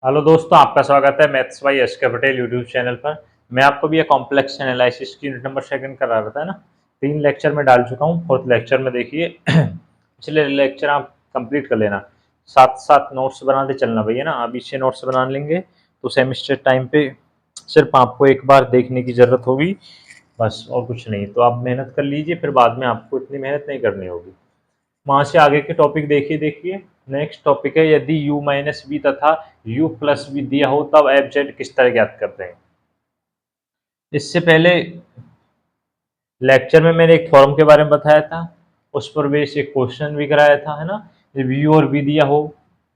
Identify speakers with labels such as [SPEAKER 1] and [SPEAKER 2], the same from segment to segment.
[SPEAKER 1] Hello दोस्तों, आपका स्वागत है मैथ्स बाय एस के पटेल यूट्यूब चैनल पर। मैं आपको भी ये कॉम्प्लेक्स एनालिसिस की यूनिट नंबर सेकंड करा रहा था ना। 3 लेक्चर में डाल चुका हूँ। फोर्थ लेक्चर में देखिए पिछले लेक्चर आप कंप्लीट कर लेना, साथ साथ नोट्स बनाते चलना भैया ना। अभी से नोट्स बना लेंगे तो सेमिस्टर टाइम पे सिर्फ आपको एक बार देखने की ज़रूरत होगी, बस और कुछ नहीं। तो आप मेहनत कर लीजिए, फिर बाद में आपको इतनी मेहनत नहीं करनी होगी। वहाँ से आगे के टॉपिक देखिए। नेक्स्ट टॉपिक है, यदि u माइनस बी तथा u प्लस बी दिया हो तब एफ जेड किस तरह ज्ञात करते हैं। इससे पहले लेक्चर में मैंने एक फॉर्म के बारे में बताया था, उस पर बेस एक क्वेश्चन भी कराया था, है ना। जब u और v दिया हो,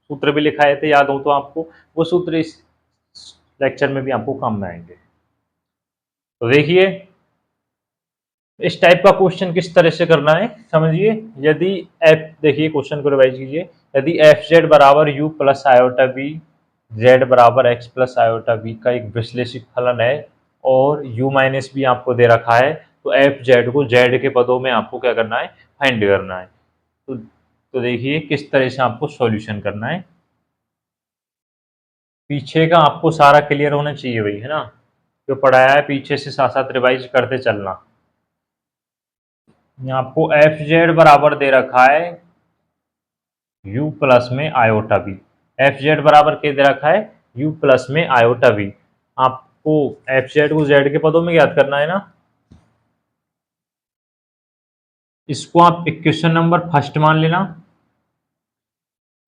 [SPEAKER 1] सूत्र भी लिखाए थे, याद हो तो आपको। वो सूत्र इस लेक्चर में भी आपको काम में आएंगे। तो देखिए, इस टाइप का क्वेश्चन किस तरह से करना है समझिए। यदि एफ, देखिए क्वेश्चन को रिवाइज कीजिए। यदि एफ जेड बराबर u plus iota b, z बराबर एक्स प्लस आयोटा बी का एक विश्लेषित फलन है और यू माइनस बी आपको दे रखा है, तो एफ जेड को जेड के पदों में आपको क्या करना है, फाइंड करना है। तो देखिए किस तरह से आपको सॉल्यूशन करना है। पीछे का आपको सारा क्लियर होना चाहिए भाई, है ना। जो पढ़ाया है पीछे से साथ साथ रिवाइज करते चलना। आपको एफ जेड बराबर दे रखा है u प्लस में आयोटा बी। एफ जेड बराबर क्या दे रखा है, u प्लस में आयोटा बी। आपको एफ जेड को जेड के पदों में ज्ञात करना है ना। इसको आप इक्वेशन नंबर फर्स्ट मान लेना।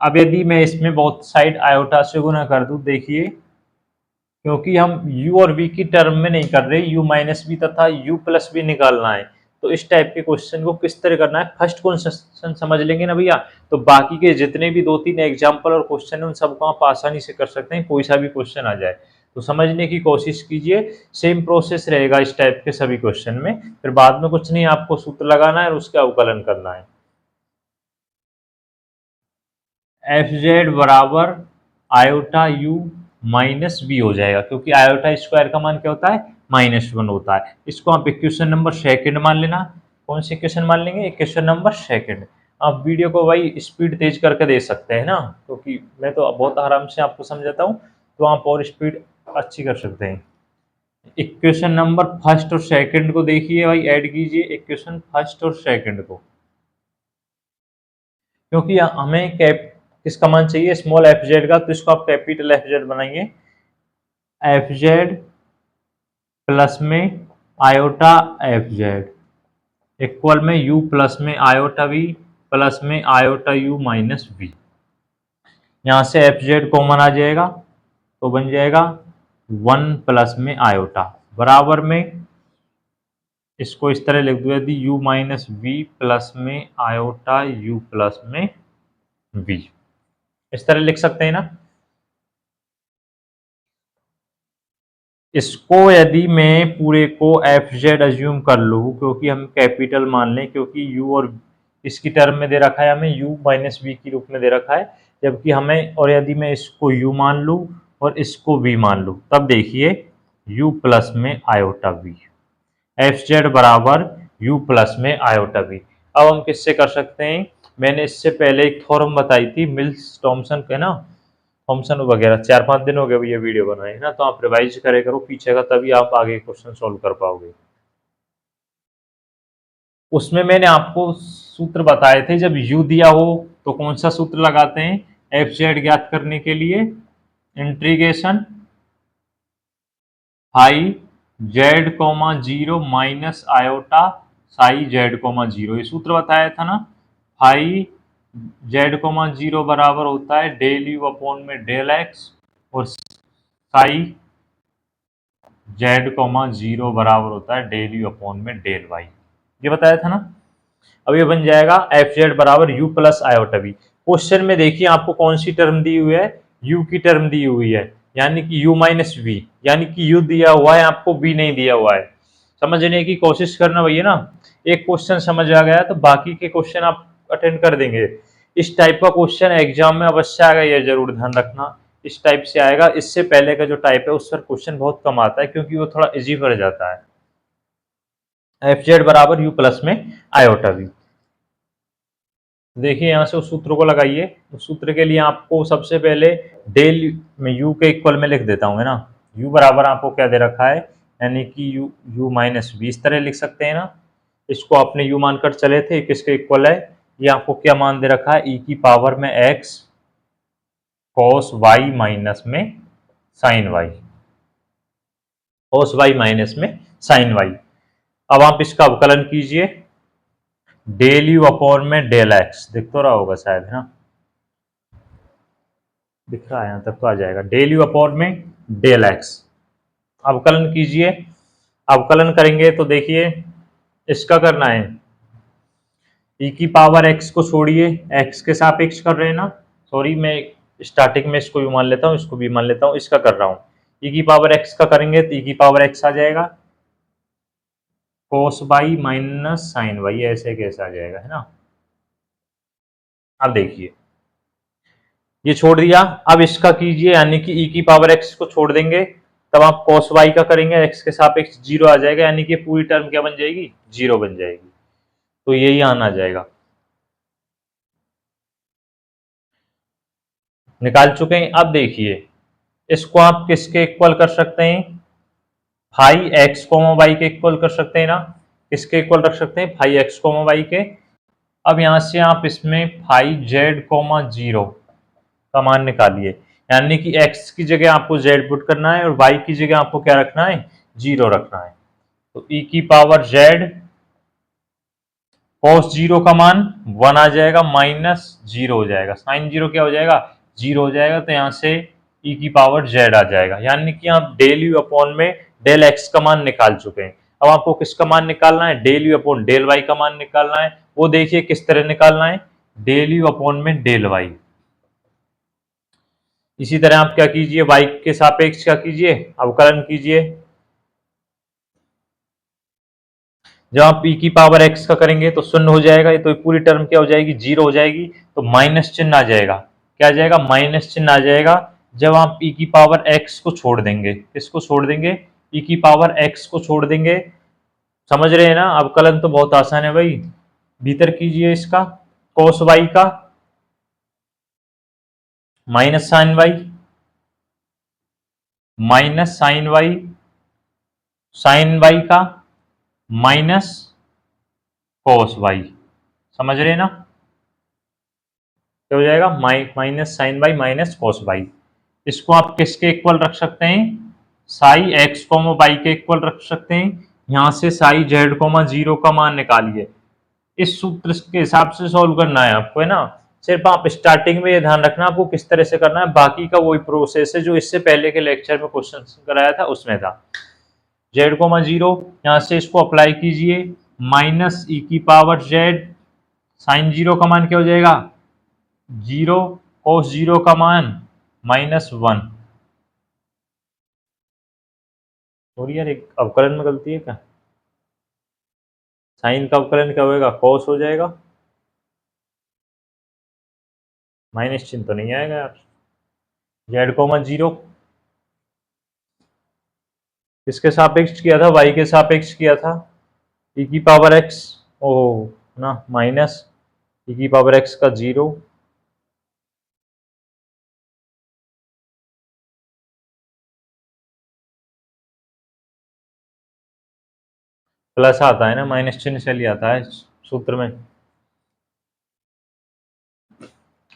[SPEAKER 1] अब यदि मैं इसमें बहुत साइड आयोटा से गुना कर दूं, देखिए क्योंकि हम u और v की टर्म में नहीं कर रहे, u माइनस बी तथा u प्लस बी निकालना है। तो इस टाइप के क्वेश्चन को किस तरह करना है, फर्स्ट क्वेश्चन समझ लेंगे ना भैया, तो बाकी के जितने भी 2-3 एग्जाम्पल और क्वेश्चन है उन सबको आप आसानी से कर सकते हैं, कोई सा भी क्वेश्चन आ जाए। तो समझने की कोशिश कीजिए, सेम प्रोसेस रहेगा इस टाइप के सभी क्वेश्चन में। फिर बाद में कुछ नहीं, आपको सूत्र लगाना है और उसका अवकलन करना है। एफ जेड बराबर आयोटा यू माइनस बी हो जाएगा, क्योंकि आयोटा स्क्वायर का मान क्या होता है, -1 होता है। इसको आप इक्वेशन नंबर सेकंड मान लेना। कौन सी इक्वेशन मान लेंगे, इक्वेशन नंबर सेकंड। आप वीडियो को भाई स्पीड तेज करके दे सकते हैं ना, क्योंकि मैं तो बहुत आराम से आपको समझाता हूँ, तो आप और स्पीड अच्छी कर सकते हैं। इक्वेशन नंबर फर्स्ट और सेकंड को देखिए भाई, ऐड कीजिए इक्वेशन फर्स्ट और सेकंड को, क्योंकि हमें कैप किसका मान चाहिए, स्मॉल एफ जेड का, तो इसको आप कैपिटल एफ जेड बनाएंगे। एफ जेड प्लस में आयोटा एफ जेड इक्वल में यू प्लस में आयोटा वी प्लस में आयोटा यू माइनस वी। यहाँ से एफ जेड कॉमन आ जाएगा, तो बन जाएगा 1 प्लस में आयोटा बराबर में, इसको इस तरह लिख दो, यदि u माइनस वी प्लस में आयोटा u प्लस में v, इस तरह लिख सकते हैं ना। इसको यदि मैं पूरे को एफ जेड अज्यूम कर लूँ, क्योंकि हम कैपिटल मान लें, क्योंकि यू और इसकी टर्म में दे रखा है हमें, यू माइनस वी के रूप में दे रखा है, जबकि हमें, और यदि मैं इसको यू मान लूँ और इसको वी मान लूँ, तब देखिए यू प्लस में आयोटा वी, एफ जेड बराबर यू प्लस में आयोटा वी। अब हम किससे कर सकते हैं, मैंने इससे पहले एक थ्योरम बताई थी मिल्स थॉमसन के ना, थॉमसन वगैरह, 4-5 दिन हो गए ये वीडियो बनाए है ना, तो आप रिवाइज करे करो पीछे का, तभी आप आगे क्वेश्चन सॉल्व कर पाओगे। उसमें मैंने आपको सूत्र बताए थे, जब u दिया हो तो कौन सा सूत्र लगाते हैं, एफ जेड ज्ञात करने के लिए integration high Z comma zero minus iota psi z comma zero, ये सूत्र बताया था ना। हाई जेड कोमा जीरो बराबर होता है डेल यू अपॉन में डेल एक्स, और साई जेड कोमा जीरो बराबर होता है डेल यू अपॉन में डेल वाई, ये बताया था ना। अब ये बन जाएगा एफ जेड बराबर u plus iota b. Question में देखिए आपको कौन सी टर्म दी हुई है, यू की टर्म दी हुई है, यानी कि यू माइनस वी, यानी कि यू दिया हुआ है आपको, बी नहीं दिया हुआ है। समझने की कोशिश करना भैया ना। एक क्वेश्चन समझ आ गया तो बाकी के क्वेश्चन आप अटेंड कर देंगे। इस टाइप का क्वेश्चन एग्जाम में अवश्य आएगा, ये जरूर ध्यान रखना। इस टाइप से आएगा, इससे पहले का जो टाइप है उस पर क्वेश्चन बहुत कम आता है, क्योंकि वो थोड़ा इजी पड़ जाता है। एफ जेड बराबर यू प्लस में आयोटा वी। देखिए यहाँ से उस सूत्र को लगाइए। उस सूत्र के लिए आपको सबसे पहले डेल में यू के इक्वल में लिख देता हूँ, है ना। यू बराबर आपको क्या दे रखा है, यानी कि यू यू माइनस बी, इस तरह लिख सकते हैं ना। इसको आपने यू मानकर चले थे, किसके इक्वल है, ये आपको क्या मान दे रखा है, ई की पावर में एक्स कॉस वाई माइनस में sine y, cos y minus में साइन वाई। अब आप इसका अवकलन कीजिए, डेल यू अपॉन में डेल एक्स, दिख तो रहा होगा शायद, है ना, दिख रहा है, यहाँ तक तो आ जाएगा, डेल यू अपॉन में डेल एक्स। अवकलन कीजिए, अवकलन करेंगे तो देखिए इसका करना है, ई की पावर एक्स को छोड़िए, एक्स के सापेक्ष कर रहे हैं ना, सॉरी मैं स्टार्टिंग में इसको भी मान लेता हूँ, इसको भी मान लेता हूँ, इसका कर रहा हूँ। ई की पावर एक्स का करेंगे तो ई की पावर एक्स आ जाएगा कोस बाई माइनस साइन वाई, ऐसे कैसे आ जाएगा, है ना। अब देखिए ये छोड़ दिया, अब इसका कीजिए, यानी कि ई की पावर एक्स को छोड़ देंगे, तब आप cos y का करेंगे, एक्स के सापेक्ष जीरो आ जाएगा, यानी कि पूरी टर्म क्या बन जाएगी, जीरो बन जाएगी। तो यही आना जाएगा, निकाल चुके हैं। अब देखिए इसको आप किसके इक्वल कर सकते हैं, फाई एक्स कोमा वाई के इक्वल कर सकते हैं ना। किसके इक्वल रख सकते हैं, फाई एक्स कोमा वाई के। अब यहां से आप इसमें फाई जेड कोमा जीरो का मान निकालिए, यानी कि x की जगह आपको z पुट करना है और y की जगह आपको क्या रखना है, जीरो रखना है। तो e की पावर z cos जीरो का मान 1 आ जाएगा, माइनस जीरो हो जाएगा, साइन जीरो क्या हो जाएगा, जीरो हो जाएगा। तो यहाँ से e की पावर z आ जाएगा, यानी कि आप डेल यू अपॉन में डेल x का मान निकाल चुके हैं। अब आपको किसका मान निकालना है, del you upon del y का मान निकालना है। वो देखिए किस तरह निकालना है, डेल यू अपॉन में डेल y। इसी तरह आप क्या कीजिए, y के सापेक्ष क्या कीजिए, अवकलन कीजिए। जब आप e की पावर x का करेंगे तो शून्य हो जाएगा, ये तो पूरी टर्म क्या हो जाएगी, जीरो हो जाएगी। तो माइनस चिन्ह आ जाएगा, क्या आ जाएगा, माइनस चिन्ह आ जाएगा। जब आप e की पावर x को छोड़ देंगे, किसको छोड़ देंगे, e की पावर x को छोड़ देंगे। समझ रहे हैं ना, अवकलन तो बहुत आसान है भाई। भीतर कीजिए इसका cos y का minus sine y, minus sine y, sine y का माइनस cos y, समझ रहे हैं ना। क्या हो जाएगा, minus sine y minus cos y। इसको आप किसके इक्वल रख सकते हैं, साई एक्स कोमा वाई के इक्वल रख सकते हैं। यहां से साई जेड कोमा जीरो का मान निकालिए, इस सूत्र के हिसाब से सॉल्व करना है आपको, है ना। सिर्फ आप स्टार्टिंग में ये ध्यान रखना आपको किस तरह से करना है, बाकी का वही प्रोसेस है जो इससे पहले के लेक्चर में क्वेश्चन कराया था उसमें था। जेड कोमा जीरो, यहाँ से इसको अप्लाई कीजिए, माइनस ई की पावर जेड, साइन जीरो का मान क्या हो जाएगा, जीरो, कोस जीरो का मान माइनस वन। सॉरी यार, एक अवकलन में गलती है क्या, साइन का अवकलन क्या होगा, कोस हो जाएगा, माइनस चिन्ह तो नहीं आएगा यार। जेड कोमा जीरो किसके सापेक्ष किया था, वाई के सापेक्ष किया था, ई की पावर एक्स, ओ ना, माइनस ई की पावर एक्स का जीरो, प्लस आता है ना, माइनस चिन्ह चलिए आता है सूत्र में,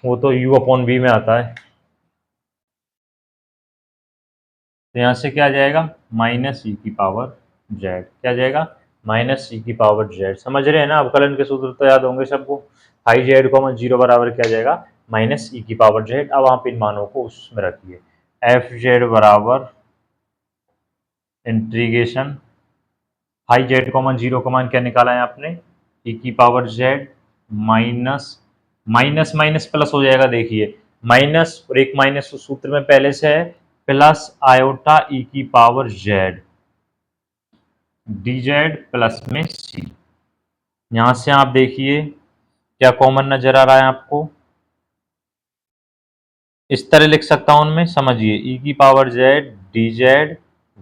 [SPEAKER 1] वो तो u अपॉन v में आता है। तो यहाँ से क्या आ जाएगा, माइनस ई की पावर जेड, क्या आ जाएगा, माइनस ई की पावर जेड। समझ रहे हैं ना, अवकलन के सूत्र तो याद होंगे सबको, फाइव जेड को जीरो बराबर क्या आ जाएगा, माइनस ई की पावर जेड। अब आप इन मानों को उसमें रखिए, एफ जेड बराबर integration five Z common zero का मान क्या निकाला है आपने, ई की power Z minus, minus minus plus हो जाएगा, देखिए माइनस और एक माइनस उस सूत्र में पहले से है, प्लस आयोटा ई की power Z d z plus में सी। यहां से आप देखिए क्या कॉमन नजर आ रहा है आपको, इस तरह लिख सकता हूं उनमें, समझिए ई की power Z d Z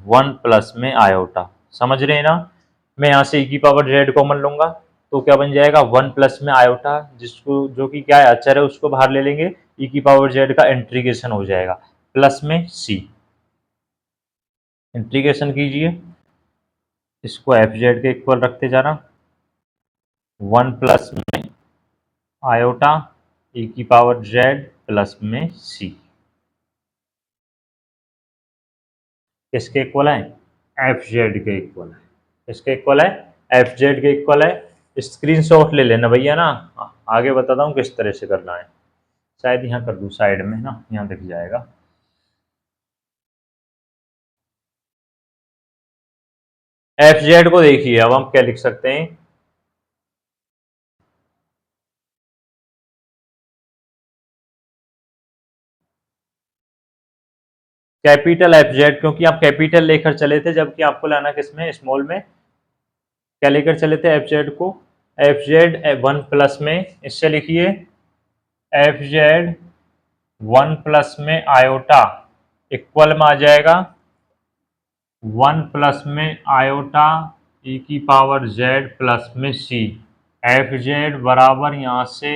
[SPEAKER 1] one plus में आयोटा, समझ रहे हैं ना। मैं यहां से ई की पावर जेड कॉमन लूंगा, तो क्या बन जाएगा 1 प्लस में आयोटा, जिसको जो कि क्या है अचर है उसको बाहर ले लेंगे, ई की पावर जेड का इंटीग्रेशन हो जाएगा प्लस में सी। इंटीग्रेशन कीजिए, इसको एफ जेड के इक्वल रखते जाना, 1 प्लस में आयोटा ई की पावर जेड प्लस में सी, किसके इक्वल है, एफ जेड के इक्वल है। किसके इक्वल है, एफ जेड के इक्वल है। स्क्रीनशॉट ले लेना भैया ना, आगे बताता हूँ किस तरह से करना है। शायद यहाँ कर दूँ साइड में ना, यहाँ दिख जाएगा। एफ जेड को देखिए, अब हम क्या लिख सकते हैं, कैपिटल एफ जेड, क्योंकि आप कैपिटल लेकर चले थे, जबकि आपको लाना किसमें, स्मॉल में। क्या लेकर चले थे, एफ जेड को, एफ जेड 1 प्लस में, इससे लिखिए एफ जेड 1 प्लस में आयोटा इक्वल में आ जाएगा 1 प्लस में आयोटा ई की पावर जेड प्लस में सी। एफ जेड बराबर यहाँ से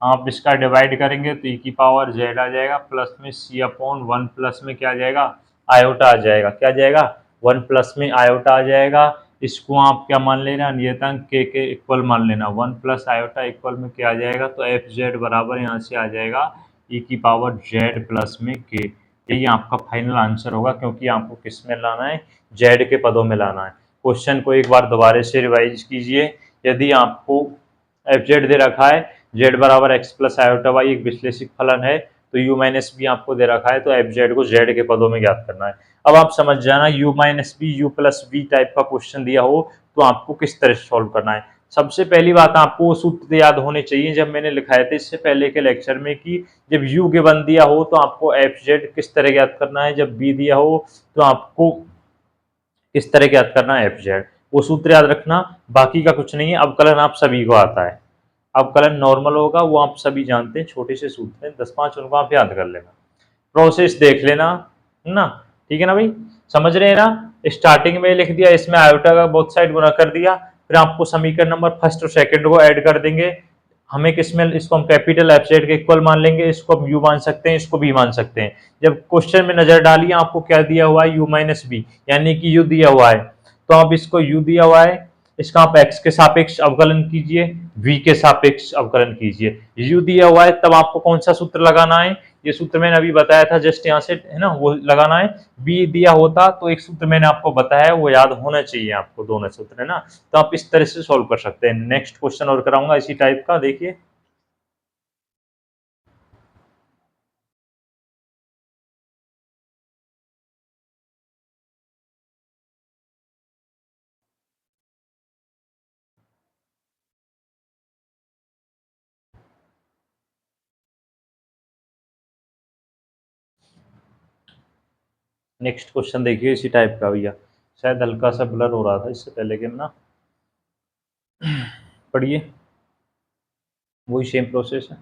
[SPEAKER 1] आप इसका डिवाइड करेंगे तो ई की पावर जेड आ जाएगा प्लस में सी अपॉन 1 प्लस में क्या आ जाएगा, आयोटा आ जाएगा। क्या आ जाएगा, 1 प्लस में आयोटा आ जाएगा। इसको आप क्या मान लेना, नियतांक के इक्वल मान लेना, 1 प्लस आयोटा इक्वल में क्या आ जाएगा, तो एफ जेड बराबर यहाँ से आ जाएगा ई की पावर जेड प्लस में के। यही आपका फाइनल आंसर होगा, क्योंकि आपको किस में लाना है, जेड के पदों में लाना है। क्वेश्चन को एक बार दोबारा से रिवाइज कीजिए। यदि आपको एफ जेड दे रखा है, जेड बराबर एक्स प्लस आयोटा वाई एक विश्लेषिक फलन है, तो यू माइनस बी आपको दे रखा है, तो एफ जेड को जेड के पदों में ज्ञात करना है। अब आप समझ जाना, u minus b u plus b type का क्वेश्चन दिया हो तो आपको किस तरह से सॉल्व करना है। सबसे पहली बात, आपको वो सूत्र याद होने चाहिए जब मैंने लिखाए थे इससे पहले के लेक्चर में, कि जब यू गिवन दिया हो तो आपको एफ जेड किस तरह ज्ञात करना है, जब बी दिया हो तो आपको किस तरह ज्ञात करना है, एफ जेड। वो सूत्र याद रखना, बाकी का कुछ नहीं है। अवकलन आप सभी को आता है, अवकलन नॉर्मल होगा, वो आप सभी जानते हैं, छोटे से सूत्र हैं 10-5, उनको आप याद कर लेना, प्रोसेस देख लेना, है ना। ठीक है ना भाई, समझ रहे हैं ना। स्टार्टिंग में लिख दिया, इसमें आयोटा का बोथ साइड गुणा कर दिया, फिर आपको समीकरण नंबर फर्स्ट और सेकंड को ऐड कर देंगे। हमें किसमें, इसको हम कैपिटल एफ जेड के इक्वल मान लेंगे, इसको हम यू मान सकते हैं, इसको बी मान सकते हैं। जब क्वेश्चन में नजर डालिए, आपको क्या दिया हुआ है, यू माइनस बी, यानी कि यू दिया हुआ है, तो आप इसको यू दिया हुआ है, इसका आप एक्स के सापेक्ष अवकलन कीजिए, वी के सापेक्ष अवकलन कीजिए। यू दिया हुआ है, तब आपको कौन सा सूत्र लगाना है, ये सूत्र मैंने अभी बताया था, जस्ट यहाँ से है ना, वो लगाना है। बी दिया होता तो एक सूत्र मैंने आपको बताया, वो याद होना चाहिए आपको, दोनों सूत्र है ना। तो आप इस तरह से सॉल्व कर सकते हैं। नेक्स्ट क्वेश्चन और कराऊंगा इसी टाइप का, देखिए। नेक्स्ट क्वेश्चन देखिए इसी टाइप का भैया, शायद हल्का सा ब्लर हो रहा था इससे पहले के ना, पढ़िए, वही सेम प्रोसेस है।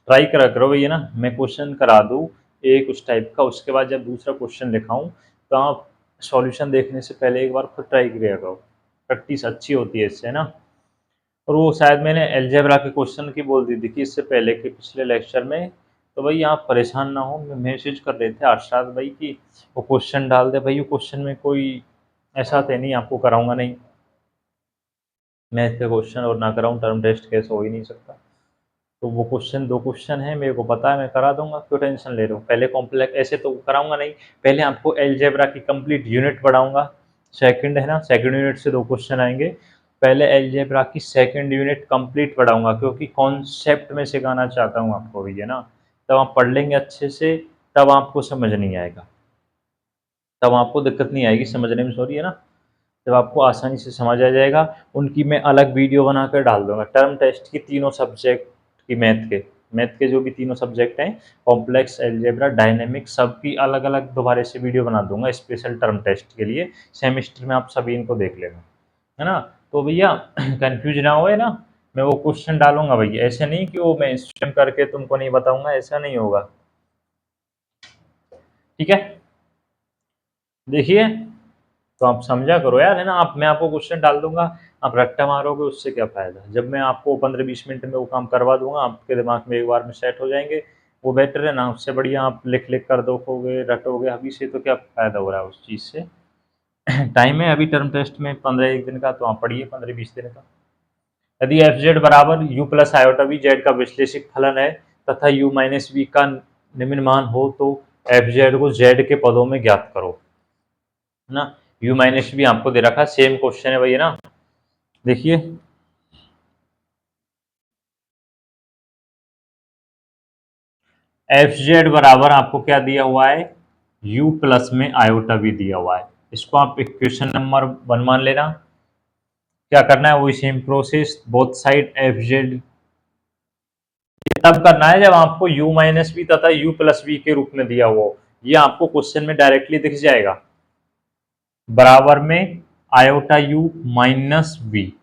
[SPEAKER 1] ट्राई करा करो भैया ना, मैं क्वेश्चन करा दूँ एक उस टाइप का, उसके बाद जब दूसरा क्वेश्चन लिखाऊं तो आप सॉल्यूशन देखने से पहले एक बार खुद ट्राई किया करो, प्रैक्टिस अच्छी होती है इससे ना। और वो शायद मैंने अलजेब्रा के क्वेश्चन की बोल दी थी कि इससे पहले के पिछले लेक्चर में, तो भाई आप परेशान ना हो, मैसेज कर रहे थे अरशद भाई की वो क्वेश्चन डाल दे भाई, वो क्वेश्चन में कोई ऐसा तो नहीं आपको कराऊंगा नहीं, मैथ के क्वेश्चन और ना कराऊं, टर्म टेस्ट केस हो ही नहीं सकता। तो वो क्वेश्चन, दो क्वेश्चन है, मेरे को पता है, मैं करा दूंगा, क्यों टेंशन ले रहे हो। पहले कॉम्प्लेक्स ऐसे तो कराऊंगा नहीं, पहले आपको अलजेब्रा की कंप्लीट यूनिट पढ़ाऊंगा, सेकंड है ना, सेकंड यूनिट से दो क्वेश्चन आएंगे। पहले अलजेब्रा की सेकंड यूनिट कंप्लीट पढ़ाऊंगा, क्योंकि कॉन्सेप्ट में सिखाना चाहता हूँ आपको भी, है ना। तब आप पढ़ लेंगे अच्छे से, तब आपको समझ नहीं आएगा, तब आपको दिक्कत नहीं आएगी समझने में, सॉरी, है ना। जब आपको आसानी से समझ आ जाएगा, उनकी मैं अलग वीडियो बनाकर डाल दूंगा, टर्म टेस्ट की तीनों सब्जेक्ट की, मैथ के जो भी तीनों सब्जेक्ट हैं, कॉम्प्लेक्स, अलजेब्रा, डायनेमिक, सबकी अलग अलग दोबारा से वीडियो बना दूंगा स्पेशल टर्म टेस्ट के लिए। सेमेस्टर में आप सभी इनको देख लेना, है ना। तो भैया कंफ्यूज ना हो, है ना। मैं वो क्वेश्चन डालूंगा भैया, ऐसे नहीं कि वो मैं स्वयं करके तुमको नहीं बताऊंगा, ऐसा नहीं होगा, ठीक है। देखिए, तो आप समझा करो यार, है ना। आप मैं आपको क्वेश्चन डाल दूंगा, आप रट्टा मारोगे, उससे क्या फायदा। जब मैं आपको 15-20 मिनट में वो काम करवा दूंगा, आपके दिमाग में एक बार में सेट हो जाएंगे, वो बेटर है ना। उससे बढ़िया आप लिख लिख कर दोगे, रटोगे अभी से, तो क्या फायदा हो रहा है उस चीज़ से। टाइम है अभी टर्म टेस्ट में 15 दिन का, तो आप पढ़िए 15-20 दिन का। यदि एफ जेड बराबर u plus iota V Z का विश्लेषिक फलन है तथा यू माइनस वी का निम्न मान हो, तो एफ जेड को जेड के पदों में ज्ञात करो, है ना। यू माइनस वी आपको दे रखा है, सेम क्वेश्चन है भैया ना। देखिए एफ जेड बराबर आपको क्या दिया हुआ है, यू प्लस में आयोटा भी दिया हुआ है। इसको आप इक्वेशन नंबर 1 मान लेना। क्या करना है, वही same process, both side F Z. तब करना है जब आपको u माइनस वी तथा u प्लस वी के रूप में दिया हुआ हो। ये आपको क्वेश्चन में डायरेक्टली दिख जाएगा, बराबर में आयोटा u माइनस वी।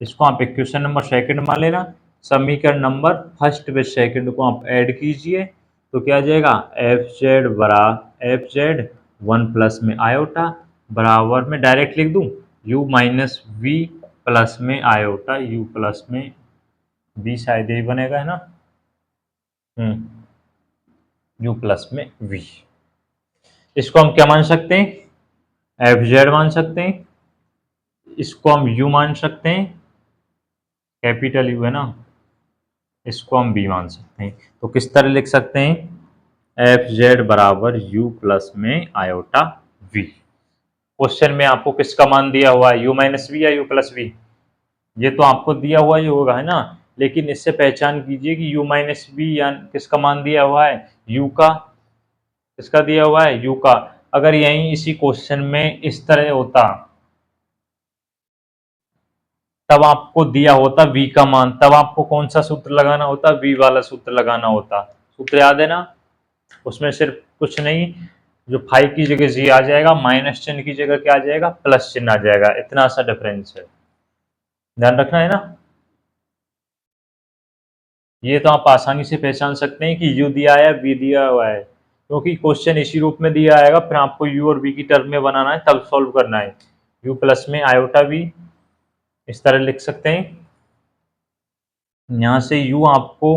[SPEAKER 1] इसको आप इक्वेशन नंबर सेकंड मान लेना। समीकरण नंबर फर्स्ट व सेकंड को आप ऐड कीजिए, तो क्या आ जाएगा, एफ जेड बरा एफ जेड 1 प्लस में आयोटा बराबर में डायरेक्ट लिख दूं u माइनस वी प्लस में आयोटा u प्लस में v, शायद यही बनेगा, है ना। u प्लस में v। इसको हम क्या मान सकते हैं, एफ जेड मान सकते हैं। इसको हम u मान सकते हैं, कैपिटल U है ना। इसको हम b मान सकते हैं। तो किस तरह लिख सकते हैं, एफ जेड बराबर u प्लस में आयोटा v। क्वेश्चन में आपको किसका मान दिया हुआ है, u माइनस वी या u प्लस वी। ये तो आपको दिया हुआ ही होगा, है ना। लेकिन इससे पहचान कीजिए कि u माइनस वी या किसका मान दिया हुआ है, u का। किसका दिया हुआ है, u का। अगर यहीं इसी क्वेश्चन में इस तरह होता, तब आपको दिया होता v का मान, तब आपको कौन सा सूत्र लगाना होता, v वाला सूत्र लगाना होता। सूत्र याद है ना। उसमें सिर्फ कुछ नहीं, जो फाइव की जगह जी आ जाएगा, माइनस चिन्ह की जगह क्या आ जाएगा, प्लस चिन्ह आ जाएगा। इतना सा डिफरेंस है, ध्यान रखना है ना। ये तो आप आसानी से पहचान सकते हैं कि u दिया है, v दिया हुआ है, क्योंकि क्वेश्चन इसी रूप में दिया आएगा। फिर आपको u और v की टर्म में बनाना है, तब सॉल्व करना है। u प्लस में आयोटा v, इस तरह लिख सकते हैं। यहाँ से u आपको,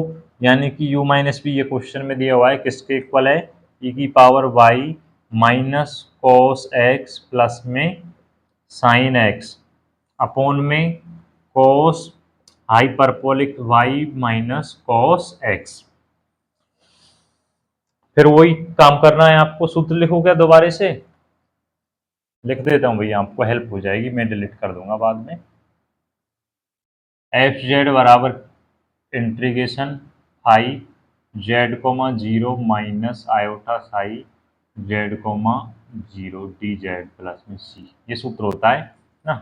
[SPEAKER 1] यानी कि u माइनस वी, ये क्वेश्चन में दिया हुआ है, किसके इक्वल है, e की power y minus cos X plus में साइन एक्स अपॉन में cos hyperbolic y minus cos x. फिर वही काम करना है आपको। सूत्र लिखो क्या दोबारा से, लिख देता हूँ भैया, आपको हेल्प हो जाएगी, मैं डिलीट कर दूंगा बाद में। एफ जेड बराबर integration phi z comma zero minus iota psi z comma zero d z plus में सी, ये सूत्र होता है ना।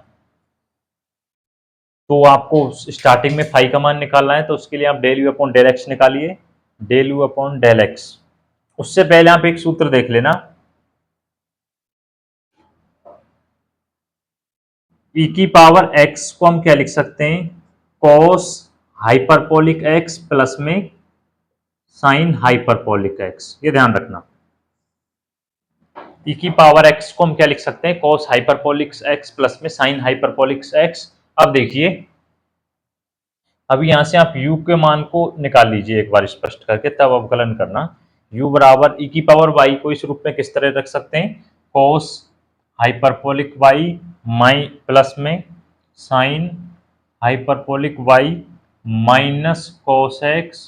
[SPEAKER 1] तो आपको स्टार्टिंग में फाई का मान निकालना है, तो उसके लिए आप del you upon del X निकालिए, del you upon del X. उससे पहले आप एक सूत्र देख लेना, e की पावर x को हम क्या लिख सकते हैं, cos हाइपरबोलिक x प्लस में साइन हाइपरबोलिक x। ये ध्यान रखना, e की पावर x को हम क्या लिख सकते हैं, cos हाइपरबोलिक x प्लस में साइन हाइपरबोलिक x। अब देखिए, अभी यहां से आप u के मान को निकाल लीजिए एक बार स्पष्ट करके, तब अवकलन करना। u बराबर e की पावर y को इस रूप में किस तरह रख सकते हैं, cos हाइपरबोलिक y माई प्लस में sine hyperbolic y minus cos X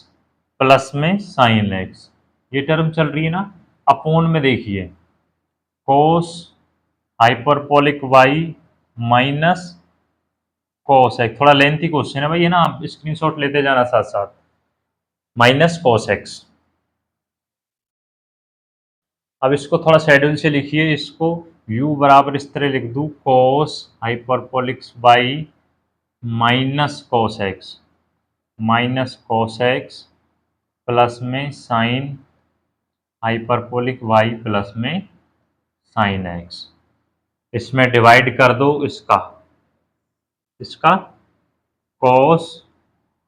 [SPEAKER 1] plus में साइन एक्स। ये टर्म चल रही है ना। अपोन में देखिए, cos hyperbolic y minus cos X. थोड़ा लेंथी क्वेश्चन है भाई, है ना, आप स्क्रीनशॉट लेते जाना साथ साथ। Minus cos x. अब इसको थोड़ा शेड्यूल से लिखिए, इसको u बराबर इस तरह लिख दूं, cos hyperbolic y minus cos X plus में साइन हाइपरबोलिक y प्लस में साइन एक्स। इसमें डिवाइड कर दो इसका cos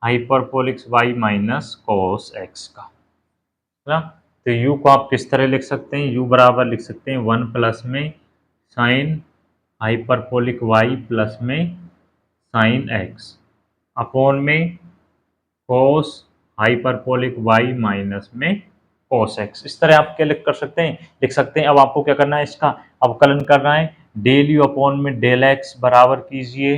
[SPEAKER 1] hyperbolic y minus cos x का, है ना। तो u को आप किस तरह लिख सकते हैं, u बराबर लिख सकते हैं 1 प्लस में साइन हाइपरबोलिक वाई प्लस में साइन एक्स अपॉन में कॉस हाइपरबोलिक वाई माइनस में कॉस एक्स। इस तरह आप क्या लिख सकते हैं। अब आपको क्या करना है, इसका अवकलन करना है। डेल यू अपॉन में डेल एक्स बराबर कीजिए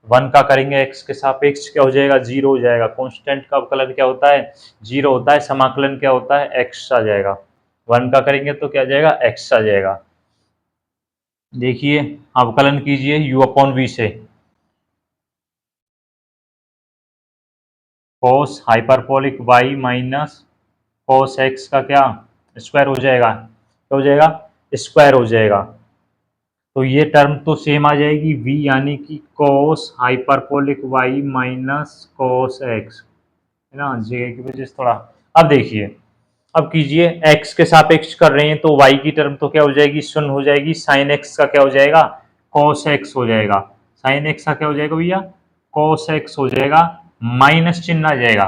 [SPEAKER 1] 1 का करेंगे एक्स के सापेक्ष, क्या हो जाएगा, 0 हो जाएगा। कांस्टेंट का अवकलन क्या होता है, 0 होता है। समाकलन क्या होता है, एक्स आ जाएगा। 1 का करेंगे तो क्या आ जाएगा, एक्स आ जाएगा। देखिए अवकलन कीजिए u अपॉन वी से, cos hyperbolic y minus cos x का क्या स्क्वायर हो जाएगा, क्या हो जाएगा, स्क्वायर हो जाएगा। तो ये टर्म तो सेम आ जाएगी v, यानी कि cos hyperbolic y minus cos x, है ना, जगह की वजह से थोड़ा। अब देखिए, अब कीजिए x के सापेक्ष कर रहे हैं तो y की टर्म तो क्या हो जाएगी, शून्य हो जाएगी। साइन x का क्या हो जाएगा, cos x हो जाएगा। साइन x का क्या हो जाएगा भैया, cos x हो जाएगा, माइनस चिन्ह आ जाएगा।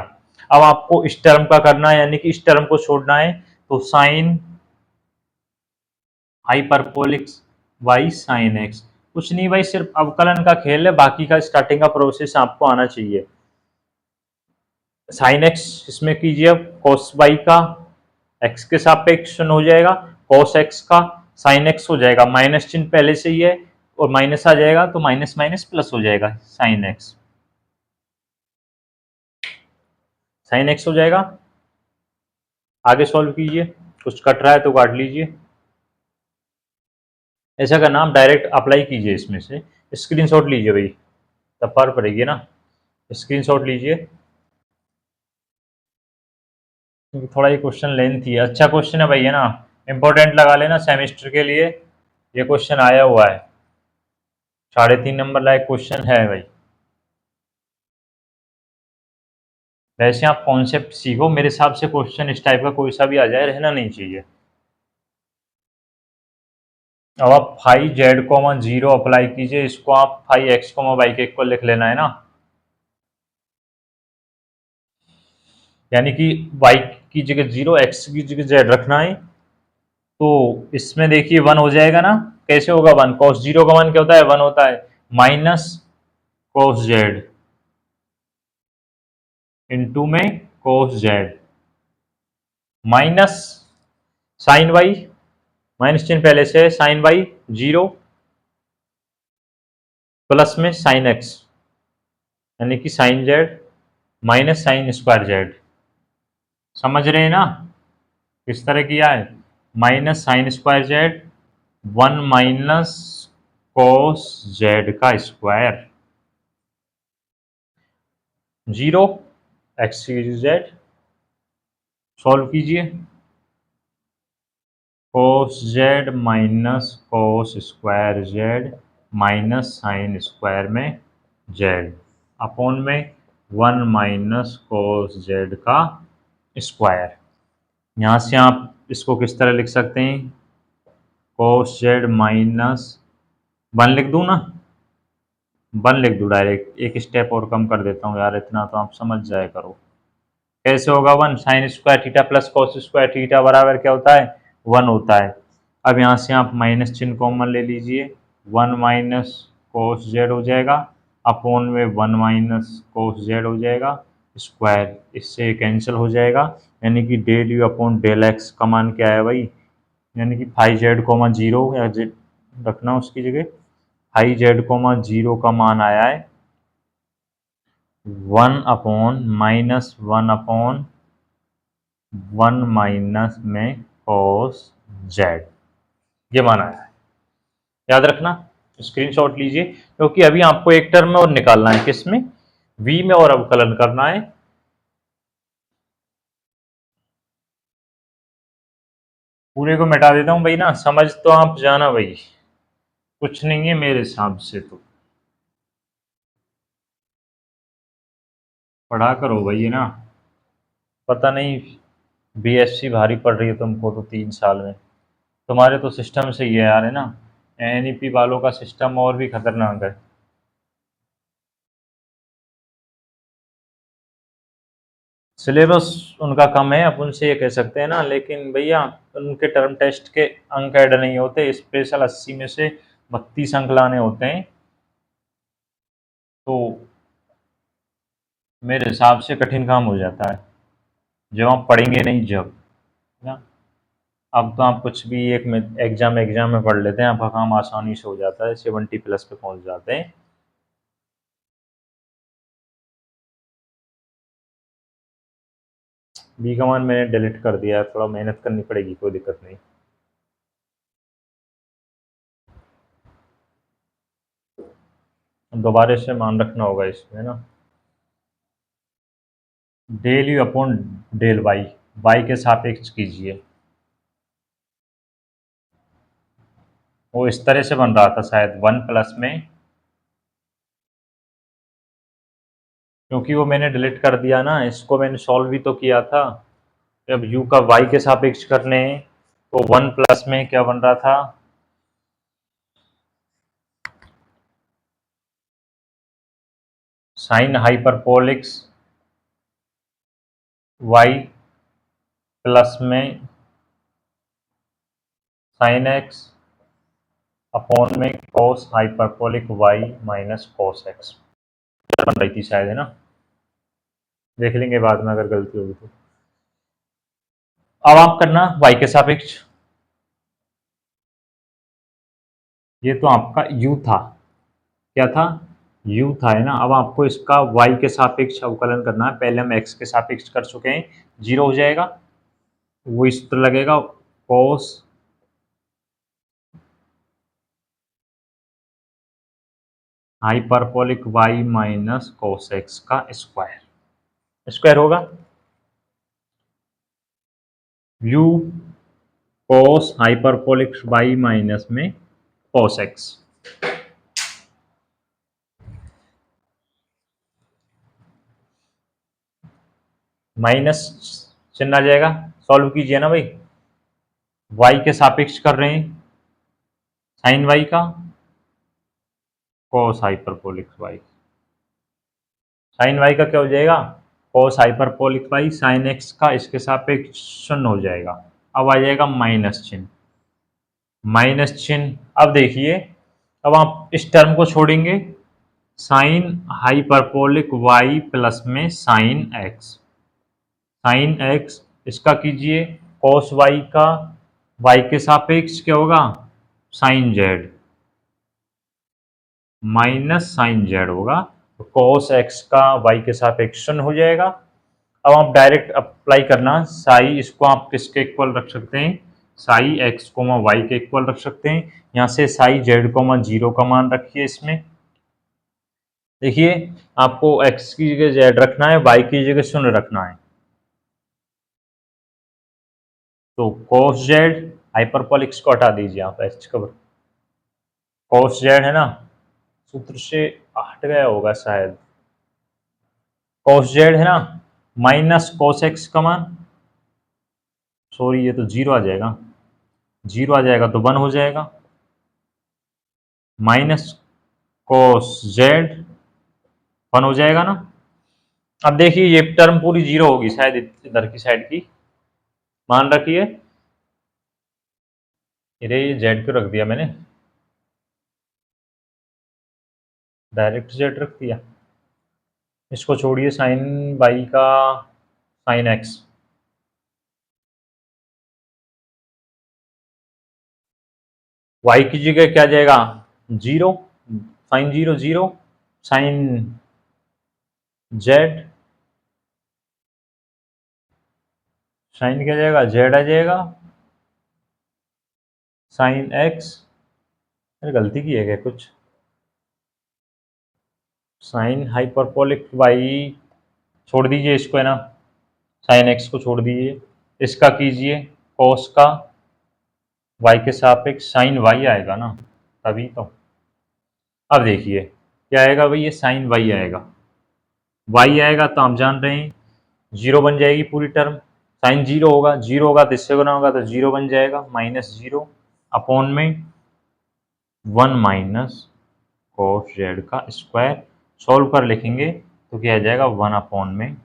[SPEAKER 1] अब आपको इस टर्म का करना है, यानी कि इस टर्म को छोड़ना है। तो sine hyperbolic y sine x, कुछ नहीं भाई, सिर्फ अवकलन का खेल है, बाकी का स्टार्टिंग का प्रोसेस आपको आना चाहिए। साइन एक्स इसमें कीजिए, अब cos y का x के सापेक्ष हो जाएगा, cos x का sin x हो जाएगा। माइनस चिन्ह पहले से ही है और माइनस आ जाएगा तो माइनस माइनस प्लस हो जाएगा, sin x, sin x हो जाएगा। आगे सॉल्व कीजिए, कुछ कट रहा है तो काट लीजिए। ऐसा का नाम डायरेक्ट अप्लाई कीजिए, इसमें से स्क्रीनशॉट लीजिए भाई, तब पार पड़ेगी ना। स्क्रीनशॉट लीजिए, क्योंकि थोड़ा ये क्वेश्चन लेंथ ही है। अच्छा क्वेश्चन है भाई, है ना, इंपॉर्टेंट लगा लेना सेमेस्टर के लिए। ये क्वेश्चन आया हुआ है, 3.5 नंबर लायक क्वेश्चन है भाई। वैसे आप कॉन्सेप्ट सीखो, मेरे हिसाब से क्वेश्चन इस टाइप का कोई सा भी आ जाए, रहना नहीं चाहिए। अब आप फाइव जेड कोमा 0 अप्लाई कीजिए, इसको आप फाइव एक्स कोमा वाई के इक्वल लिख लेना, है ना। यानी कि y की जगह 0, x की जगह z रखना है। तो इसमें देखिए 1 हो जाएगा ना, कैसे होगा 1, cos 0 का मान क्या होता है, 1 होता है, माइनस cos z इंटू में cos z minus sine y, minus चिन्ह पहले से साइन y 0 प्लस में साइन x, यानी कि sine z minus sine square z। समझ रहे हैं ना किस तरह किया है, minus sine square z 1 minus cos z का स्क्वायर 0 एक्स जेड। सॉल्व कीजिए, cos z minus cos square z minus sine square में जेड अपॉन में 1 माइनस कोस जेड का स्क्वायर। यहाँ से आप इसको किस तरह लिख सकते हैं, कोस जेड माइनस 1 लिख दूँ ना, 1 लिख दूँ डायरेक्ट, एक स्टेप और कम कर देता हूँ यार, इतना तो आप समझ जाया करो। कैसे होगा 1, sine square theta plus cos square theta बराबर क्या होता है, 1 होता है। अब यहाँ से आप माइनस चिन्ह कॉमन ले लीजिए, 1 माइनस कोस जेड हो जाएगा, अपॉन में 1 माइनस कोस जेड हो जाएगा स्क्वायर, इससे कैंसिल हो जाएगा। यानी कि del you upon del x का मान क्या है भाई, यानी कि 5z, 0 या जेड रखना उसकी जगह, 5z, 0 का मान आया है 1/-1 माइनस में cos z, ये मान आया है। याद रखना, स्क्रीनशॉट लीजिए, क्योंकि अभी आपको एक टर्म में और निकालना है, किसमें, v में, और अवकलन करना है। पूरे को मिटा देता हूँ भाई ना, समझ तो आप जाना भाई, कुछ नहीं है मेरे हिसाब से तो, पढ़ा करो भाई, है ना। पता नहीं बीएससी भारी पड़ रही है तुमको तो 3 साल में, तुम्हारे तो सिस्टम से ही है यार, है ना। एनईपी वालों का सिस्टम और भी खतरनाक है। सिलेबस उनका कम है, अपन से ये कह सकते हैं ना, लेकिन भैया उनके टर्म टेस्ट के अंक ऐड नहीं होते, स्पेशल 80 में से 32 अंक लाने होते हैं, तो मेरे हिसाब से कठिन काम हो जाता है जब आप पढ़ेंगे नहीं, जब ना। अब तो आप कुछ भी एक में एग्जाम में पढ़ लेते हैं, आपका काम आसानी से हो जाता है, 70+ पे पहुंच जाते हैं। बी कमान मैंने डिलीट कर दिया है, थोड़ा मेहनत करनी पड़ेगी, कोई दिक्कत नहीं। दोबारा से मान रखना होगा इसमें ना, del you upon del y, y के सापेक्ष कीजिए। वो इस तरह से बन रहा था शायद 1+ में, क्योंकि वो मैंने डिलीट कर दिया ना, इसको मैंने सॉल्व भी तो किया था। जब u का y के सापेक्ष करने हैं, तो 1+ में क्या बन रहा था, साइन हाइपरबोलिक्स y प्लस में साइन x अपॉन में cos hyperbolic y minus cos x बन रही थी शायद, है ना। देख लेंगे बाद में अगर गलती होगी तो। अब आप करना y के सापेक्ष, ये तो आपका u था, क्या था, u था, है ना। अब आपको इसका y के सापेक्ष अवकलन करना है। पहले हम x के सापेक्ष कर चुके हैं, 0 हो जाएगा, वो इस तरह लगेगा, cos hyperbolic y minus cos x का स्क्वायर, स्क्वायर होगा u cos hyperbolic y minus में cos x। माइनस चिन्ह आ जाएगा, सॉल्व कीजिए ना भाई, y के सापेक्ष कर रहे हैं साइन y का, cos hyperbolic y, sine y का क्या हो जाएगा, cos hyperbolic y, sine x का इसके सापेक्ष शून्य हो जाएगा। अब आ जाएगा माइनस चिन्ह, माइनस चिन्ह। अब देखिए, अब आप इस टर्म को छोड़ेंगे, साइन हाइपरबोलिक y प्लस में साइन x, साइन x इसका कीजिए, cos y का y के सापेक्ष क्या होगा, sine z minus sine z होगा, तो cos x का y के सापेक्ष शून्य हो जाएगा। अब आप डायरेक्ट अप्लाई करना, साई इसको आप किसके इक्वल रख सकते हैं, साई x कोमा वाई के इक्वल रख सकते हैं। यहाँ से साई z कोमा 0 का मान रखिए। इसमें देखिए, आपको x की जगह z रखना है, y की जगह शून्य रखना है, तो cos z हाइपरबोलिक्स को हटा दीजिए आप, h का cos z है ना, सूत्र से हट गया होगा शायद, cos z है ना, माइनस cos x का मान, सॉरी ये तो 0 आ जाएगा, 0 आ जाएगा तो 1 हो जाएगा, माइनस cos z 1 हो जाएगा ना। अब देखिए ये टर्म पूरी 0 होगी शायद, इधर की साइड की मान रखिए, ये जेड क्यों रख दिया मैंने, डायरेक्ट जेड रख दिया, इसको छोड़िए, साइन बाई का साइन एक्स, वाई की जगह क्या जाएगा, 0, साइन 0 0, साइन जेड, साइन क्या जाएगा, जेड आ जाएगा, साइन एक्स, मैंने गलती की है क्या कुछ, साइन हाइपरबोलिक वाई, छोड़ दीजिए इसको, है ना, साइन एक्स को छोड़ दीजिए, इसका कीजिए कॉस का वाई के सापेक्ष साइन वाई आएगा ना, तभी तो। अब देखिए क्या आएगा भाई, ये साइन वाई आएगा, वाई आएगा तो आप जान रहे हैं 0 बन जाएगी पूरी टर्म, साइन 0 होगा, 0 होगा तो इससे गुना होगा तो 0 बन जाएगा, माइनस 0 अपॉन में 1 माइनस कॉस जेड का स्क्वायर, सॉल्व कर लिखेंगे तो क्या आ जाएगा, 1 अपॉन में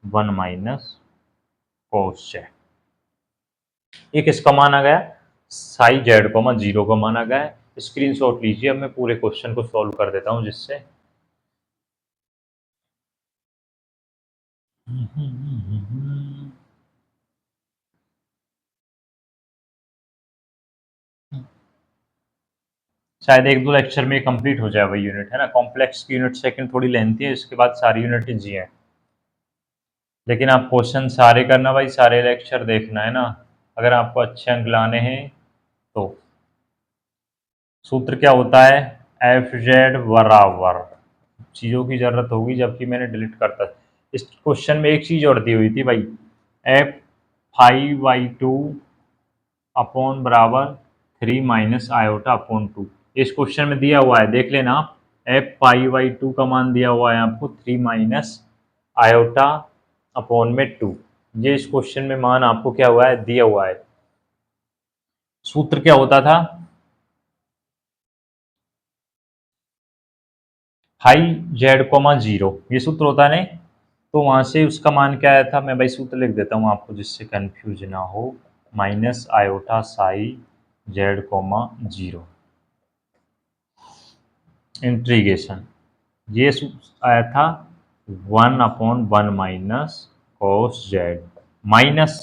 [SPEAKER 1] 1 माइनस कॉस जेड। ये किसका मान आ गया, साई जेड को 0 का मान आ गया है। स्क्रीनशॉट लीजिए। अब मैं पूरे क्वेश्चन को सॉल्व कर देता हूँ जिससे शायद एक दो लेक्चर में कंप्लीट हो जाए वही यूनिट, है ना। कॉम्प्लेक्स की यूनिट सेकंड थोड़ी लेंथी है, इसके बाद सारी यूनिट इजी है। लेकिन आप क्वेश्चन सारे करना भाई, सारे लेक्चर देखना, है ना, अगर आपको अच्छे अंक लाने हैं तो। सूत्र क्या होता है, एफ जेड बराबर, चीज़ों की ज़रूरत होगी जबकि मैंने डिलीट करता। इस क्वेश्चन में एक चीज़ और दी हुई थी भाई, एफ 5/2 अपॉन बराबर 3 माइनस आयोटा अपॉन 2। इस क्वेश्चन में दिया हुआ है, देख लेना आप, एफ 5/2 का मान दिया हुआ है आपको 3 माइनस आयोटा अपॉन में 2। ये इस क्वेश्चन में मान आपको क्या हुआ है, दिया हुआ है। सूत्र क्या होता था, हाई जेड कोमा 0, ये सूत्र होता है नहीं। तो वहां से उसका मान क्या आया था, मैं भाई सूत्र लिख देता हूँ आपको जिससे कंफ्यूज ना हो। Minus iota psi z comma 0 integration, ये आया था 1/1 minus cos z minus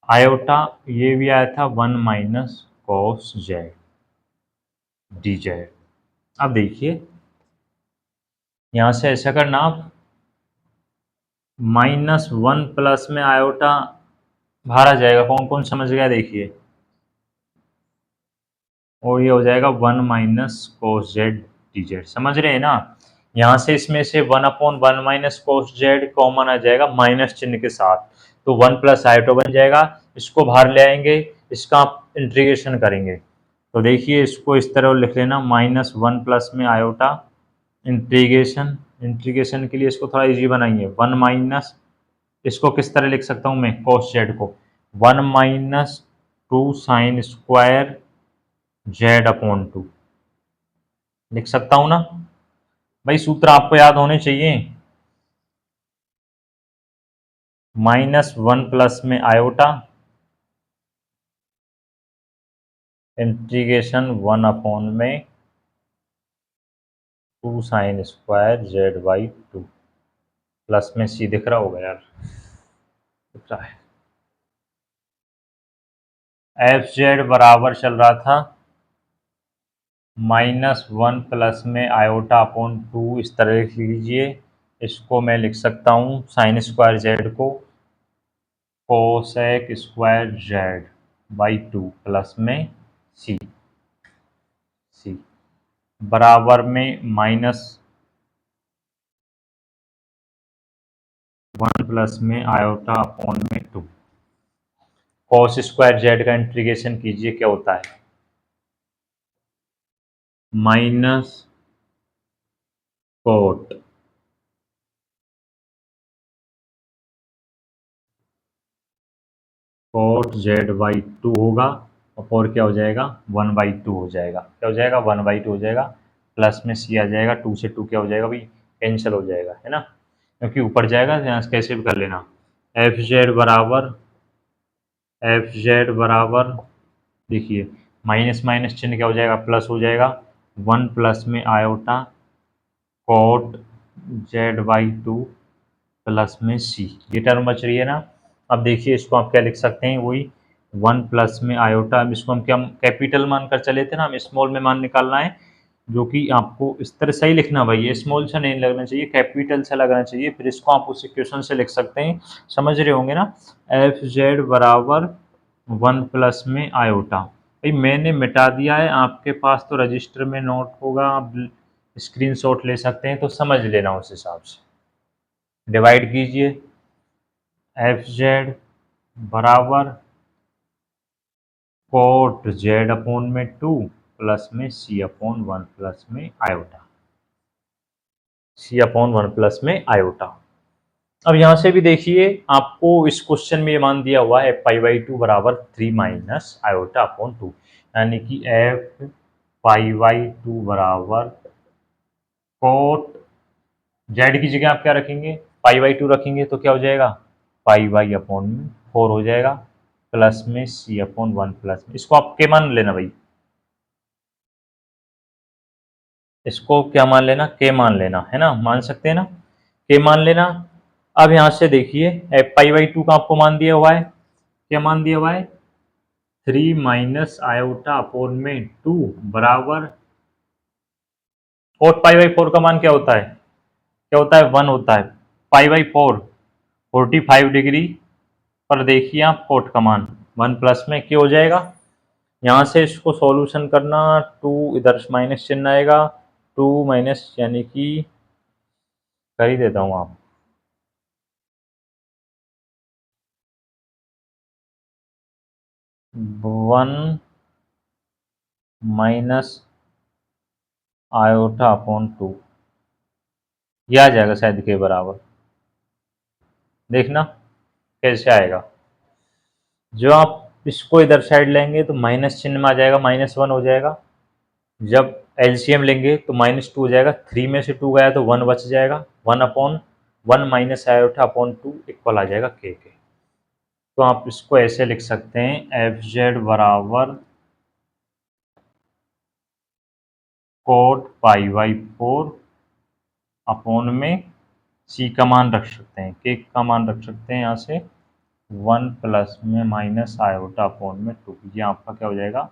[SPEAKER 1] iota, ये भी आया था 1 minus cos z d z. अब देखिए यहां से ऐसा करना आप, -1 प्लस में आयोटा बाहर आ जाएगा, कौन कौन समझ गया देखिए, और ये हो जाएगा 1 minus cos Z d Z, समझ रहे हैं ना। यहाँ से इसमें से 1/1 माइनस कोस जेड कॉमन आ जाएगा माइनस चिन्ह के साथ, तो 1 प्लस आयोटा बन जाएगा। इसको बाहर ले आएंगे, इसका आप इंटीग्रेशन करेंगे, तो देखिए इसको इस तरह लिख लेना, -1 प्लस में आयोटा इंटीग्रेशन, इंटीग्रेशन के लिए इसको थोड़ा इजी बनाइए, 1 माइनस, इसको किस तरह लिख सकता हूँ मैं, कोस जेड को 1 minus 2 sign square Z upon 2 लिख सकता हूँ ना। भाई सूत्र आपको याद होने चाहिए, -1 प्लस में आयोटा इंटीग्रेशन 1 में 2 sign square Z by 2, plus में सी दिख रहा होगा यार, दिख रहा है। एफ जेड बराबर चल रहा था -1 प्लस में आयोटा अपॉन 2, इस तरह लिख लीजिए। इसको मैं लिख सकता हूँ साइन स्क्वायर जेड को cosec square Z by 2 plus में सी, सी बराबर में -1 प्लस में आयोटा अपॉन में 2। कॉस स्क्वायर जेड का इंटीग्रेशन कीजिए, क्या होता है, minus cot cot z by 2 होगा, और क्या हो जाएगा 1/2 हो जाएगा, क्या हो जाएगा 1/2 हो जाएगा, प्लस में सी आ जाएगा, 2 से 2 क्या हो जाएगा भाई, कैंसिल हो जाएगा, है ना, क्योंकि ऊपर जाएगा, यहाँ से कैसे भी कर लेना। एफ जेड बराबर देखिए, माइनस माइनस चिन्ह क्या हो जाएगा, प्लस हो जाएगा, 1 प्लस में iota cot z by 2 plus में सी, ये टर्म बच रही है ना। अब देखिए इसको आप क्या लिख सकते हैं, वही 1 प्लस में आयोटा, अब इसको हम क्या कैपिटल मान कर चले थे ना, हम स्मॉल में मान निकालना है, जो कि आपको इस तरह सही लिखना भाई, स्मॉल से नहीं लगना चाहिए, कैपिटल से लगना चाहिए, फिर इसको आप उस इक्वेशन से लिख सकते हैं, समझ रहे होंगे ना। एफ जेड बराबर 1 प्लस में आयोटा, भाई मैंने मिटा दिया है, आपके पास तो रजिस्टर में नोट होगा, आप स्क्रीनशॉट ले सकते हैं, तो समझ लेना उस हिसाब से। डिवाइड कीजिए, एफ जेड बराबर कोट जेड अपॉन में 2 प्लस में सी अपॉन 1 प्लस में आयोटा, सी अपॉन 1 प्लस में आयोटा। अब यहाँ से भी देखिए आपको इस क्वेश्चन में ये मान दिया हुआ है π/2 बराबर 3 माइनस आयोटा अपॉन 2, यानी कि एफ π/2 बराबर कोट जेड की जगह आप क्या रखेंगे, π/2 रखेंगे, तो क्या हो जाएगा पाई अपॉन 4 हो जाएगा, प्लस में सी अपॉन 1 प्लस में, इसको आप के मान लेना भाई, इसको क्या मान लेना, के मान लेना, है ना, मान सकते हैं ना, के मान लेना। अब यहाँ से देखिए एफ पाई बाई टू का आपको मान दिया हुआ है, क्या मान दिया हुआ है, 3 - आयोटा अपॉन में 2 बराबर कोट पाई बाई 4 का मान क्या होता है, क्या होता है, 1 होता है। पाई बाई 4 45 डिग्री पर देखिए आप कोट का मान 1 प्लस में क्या हो जाएगा। यहाँ से इसको सॉल्यूशन करना, 2 इधर माइनस चिन्ह आएगा, 2 माइनस यानी कि कर ही देता हूँ आप, वन माइनस आयोटा अपॉन 2, यह आ जाएगा शायद के बराबर, देखना कैसे आएगा। जो आप इसको इधर साइड लेंगे तो माइनस चिन्ह में आ जाएगा, -1 हो जाएगा। जब एलसीएम लेंगे तो -2 हो जाएगा, 3 में से 2 गया तो 1 बच जाएगा, 1/1 माइनस आयोटा अपॉन 2 इक्वल आ जाएगा के। तो आप इसको ऐसे लिख सकते हैं, एफ जेड बराबर कोट पाई बाई 4 अपॉन में सी का मान रख सकते हैं, के का मान रख सकते हैं यहाँ से 1 प्लस में माइनस आयोटा अपॉन में 2, ये आपका क्या हो जाएगा,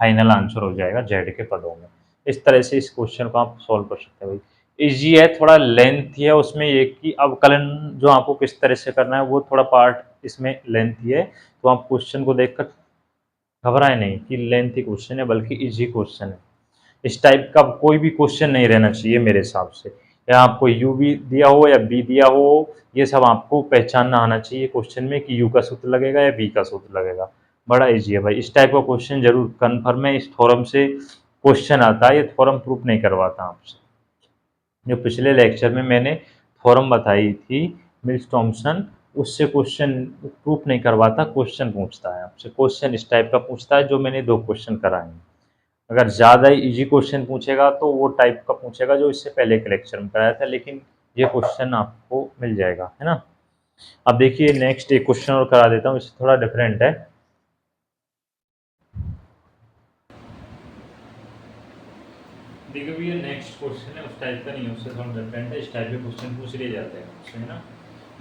[SPEAKER 1] फाइनल आंसर हो जाएगा जेड के पदों में। इस तरह से इस क्वेश्चन को आप सॉल्व कर सकते हैं भाई। इजी है, थोड़ा लेंथ है उसमें ये कि अवकलन जो आपको किस तरह से करना है वो थोड़ा पार्ट इसमें लेंथ है, तो आप क्वेश्चन को देखकर घबराए नहीं कि लेंथी क्वेश्चन है, बल्कि इजी क्वेश्चन है। इस टाइप का कोई भी क्वेश्चन नहीं रहना चाहिए मेरे हिसाब से, या आपको यू भी दिया हो या बी दिया हो, ये सब आपको पहचानना आना चाहिए क्वेश्चन में कि यू का सूत्र लगेगा या बी का सूत्र लगेगा। बड़ा इजी है भाई, इस टाइप का क्वेश्चन जरूर कन्फर्म है, इस थ्योरम से क्वेश्चन आता है, ये थ्योरम प्रूफ नहीं करवाता आपसे। जो पिछले लेक्चर में मैंने थ्योरम बताई थी मिल्स थॉम्सन, उससे क्वेश्चन प्रूफ नहीं करवाता, क्वेश्चन पूछता है आपसे, क्वेश्चन इस टाइप का पूछता है जो मैंने 2 क्वेश्चन कराए हैं। अगर ज़्यादा इजी क्वेश्चन पूछेगा तो वो टाइप का पूछेगा जो इससे पहले के लेक्चर में कराया था, लेकिन ये क्वेश्चन आपको मिल जाएगा, है ना। अब देखिए नेक्स्ट एक क्वेश्चन और करा देता हूँ, इससे थोड़ा डिफरेंट है। देखिए भैया नेक्स्ट क्वेश्चन है उस टाइप का नहीं है, उससे थोड़ा डिफरेंट है, इस टाइप के क्वेश्चन पूछ लिए जाते हैं उससे, है ना।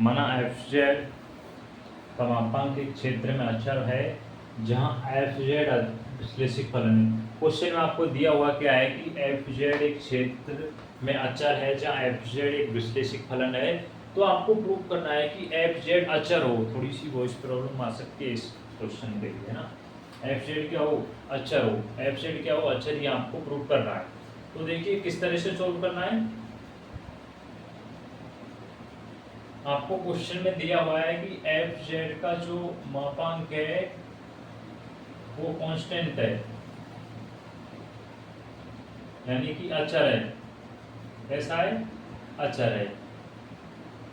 [SPEAKER 1] माना एफ जेड समापांक के क्षेत्र में अचर है जहाँ एफ जेड विश्लेषिक फलन है। क्वेश्चन में आपको दिया हुआ क्या है कि एफ जेड एक क्षेत्र में अचर है जहाँ एफ जेड एक विश्लेषिक फलन है, तो आपको प्रूव करना है कि एफ जेड अचर हो। थोड़ी सी वॉइस प्रॉब्लम आ सकती है इस क्वेश्चन के लिए, है ना। एफ जेड क्या हो, अचर हो, एफ जेड क्या हो, अचर, ये आपको प्रूव करना है। तो देखिए किस तरह से सोल्व करना है। आपको क्वेश्चन में दिया हुआ है कि एफ जेड का जो मापांक है वो कांस्टेंट है, यानी कि अचर है। कैसा है, अचर है,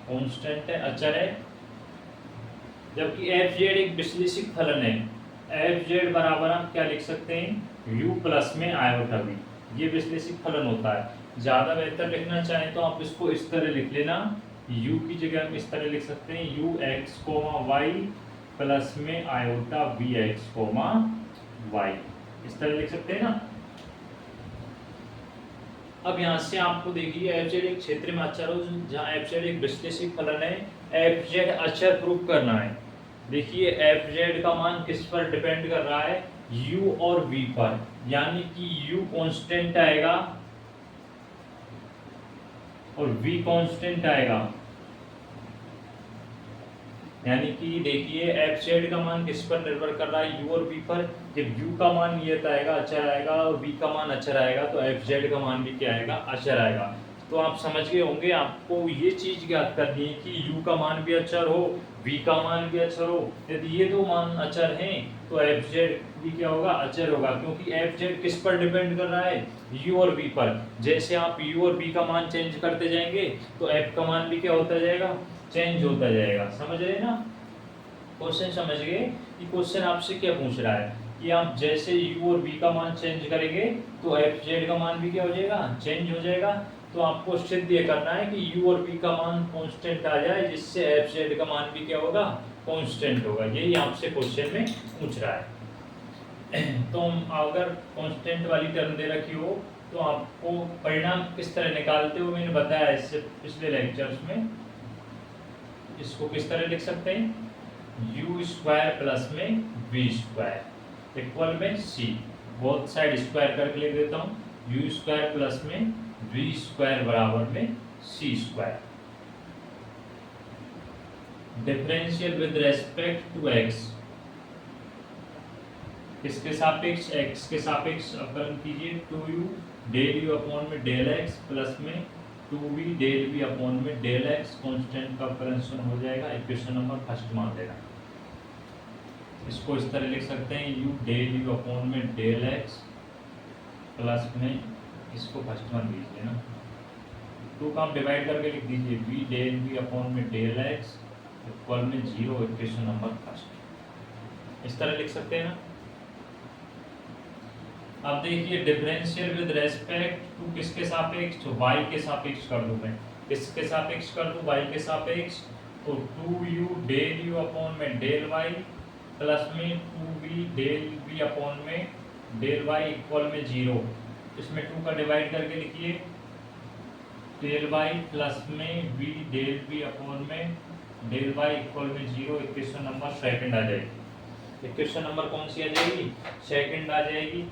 [SPEAKER 1] कांस्टेंट है, अचर है। जबकि एफ जेड एक विश्लेषिक फलन है, एफ जेड बराबर हम क्या लिख सकते हैं, यू प्लस में आयोटा बी, ये विश्लेषिक फलन होता है। ज़्यादा बेहतर लिखना चाहें तो आप इसको इस तरह लिख लेना, u की जगह हम इस तरह लिख सकते हैं, U X comma Y plus में iota B X comma Y, इस तरह लिख सकते हैं ना। अब यहाँ से आपको देखिए एफ जेड एक क्षेत्र में अचर हो जहाँ एफ जेड एक विश्लेषिक फलन है, एफ जेड अचर प्रूफ करना है। देखिए एफ जेड का मान किस पर डिपेंड कर रहा है, u और v पर, यानी कि u कांस्टेंट आएगा और v कांस्टेंट आएगा। यानी कि देखिए एफ जेड का मान किस पर निर्भर कर रहा है, u और v पर। जब u का मान नियत आएगा, अचर आएगा, और v का मान अचर आएगा, तो एफ जेड का मान भी क्या आएगा, अचर आएगा। तो आप समझ गए होंगे, आपको ये चीज ज्ञात करनी है कि u का मान भी अचर हो, v का मान भी अचर हो। यदि ये दो मान अचर हैं तो एफ जेड भी क्या होगा, अचर होगा, क्योंकि एफ जेड किस पर डिपेंड कर रहा है, u और v पर। जैसे आप u और v का मान चेंज करते जाएंगे तो f का मान भी क्या होता जाएगा, चेंज होता जाएगा। समझ रहे ना, क्वेश्चन समझ गए कि क्वेश्चन आपसे क्या पूछ रहा है कि आप जैसे u और v का मान चेंज करेंगे तो एफ जेड का मान भी क्या हो जाएगा, चेंज हो जाएगा। तो आपको सिद्ध ये करना है कि u और v का मान कांस्टेंट आ जाए, जिससे एफ जेड का मान भी क्या होगा, कांस्टेंट होगा। यही आपसे क्वेश्चन में पूछ रहा है। तो अगर कांस्टेंट वाली टर्म दे रखी हो तो आपको परिणाम किस तरह निकालते हो मैंने बताया इससे पिछले लेक्चर्स में। इसको किस तरह लिख सकते हैं, यू स्क्वायर प्लस में वी स्क्वायर इक्वल में सी, बोथ साइड स्क्वायर करके लिख देता हूँ, यू स्क्वायर प्लस में वी स्क्वायर बराबर में C square. Differential with respect to X, किसके सापेक्ष, एक्स के सापेक्ष अवकलन कीजिए, 2u डेल यू अपॉन में डेल एक्स प्लस में 2v डेल v अपॉन में डेल एक्स, कॉन्स्टेंट का अवकलन शून्य हो जाएगा। इक्वेशन नंबर फर्स्ट मान लेना। इसको इस तरह लिख सकते हैं, u डेल u अपॉन में डेल एक्स प्लस में, इसको फर्स्ट मान लीजिए ना, 2 का आप डिवाइड करके लिख दीजिए, v डेल v अपॉन में डेल एक्स इक्वल में 0। इक्वेशन नंबर फर्स्ट इस तरह लिख सकते हैं ना। अब देखिए डिफरेंशियल विद रेस्पेक्ट टू किसके सापेक्ष, तो y के सापेक्ष कर दूं मैं, किसके सापेक्ष कर दूं, y के सापेक्ष, तो 2u डेल u अपॉन में डेल y प्लस में 2v डेल v अपॉन में डेल y इक्वल में 0। इसमें 2 का डिवाइड करके लिखिए, डेल y प्लस में v डेल v अपॉन में डेल y इक्वल में 0। इक्वेशन नंबर सेकंड आ जाएगी। इक्वेशन नंबर कौन सी आ जाएगी, सेकंड आ जाएगी।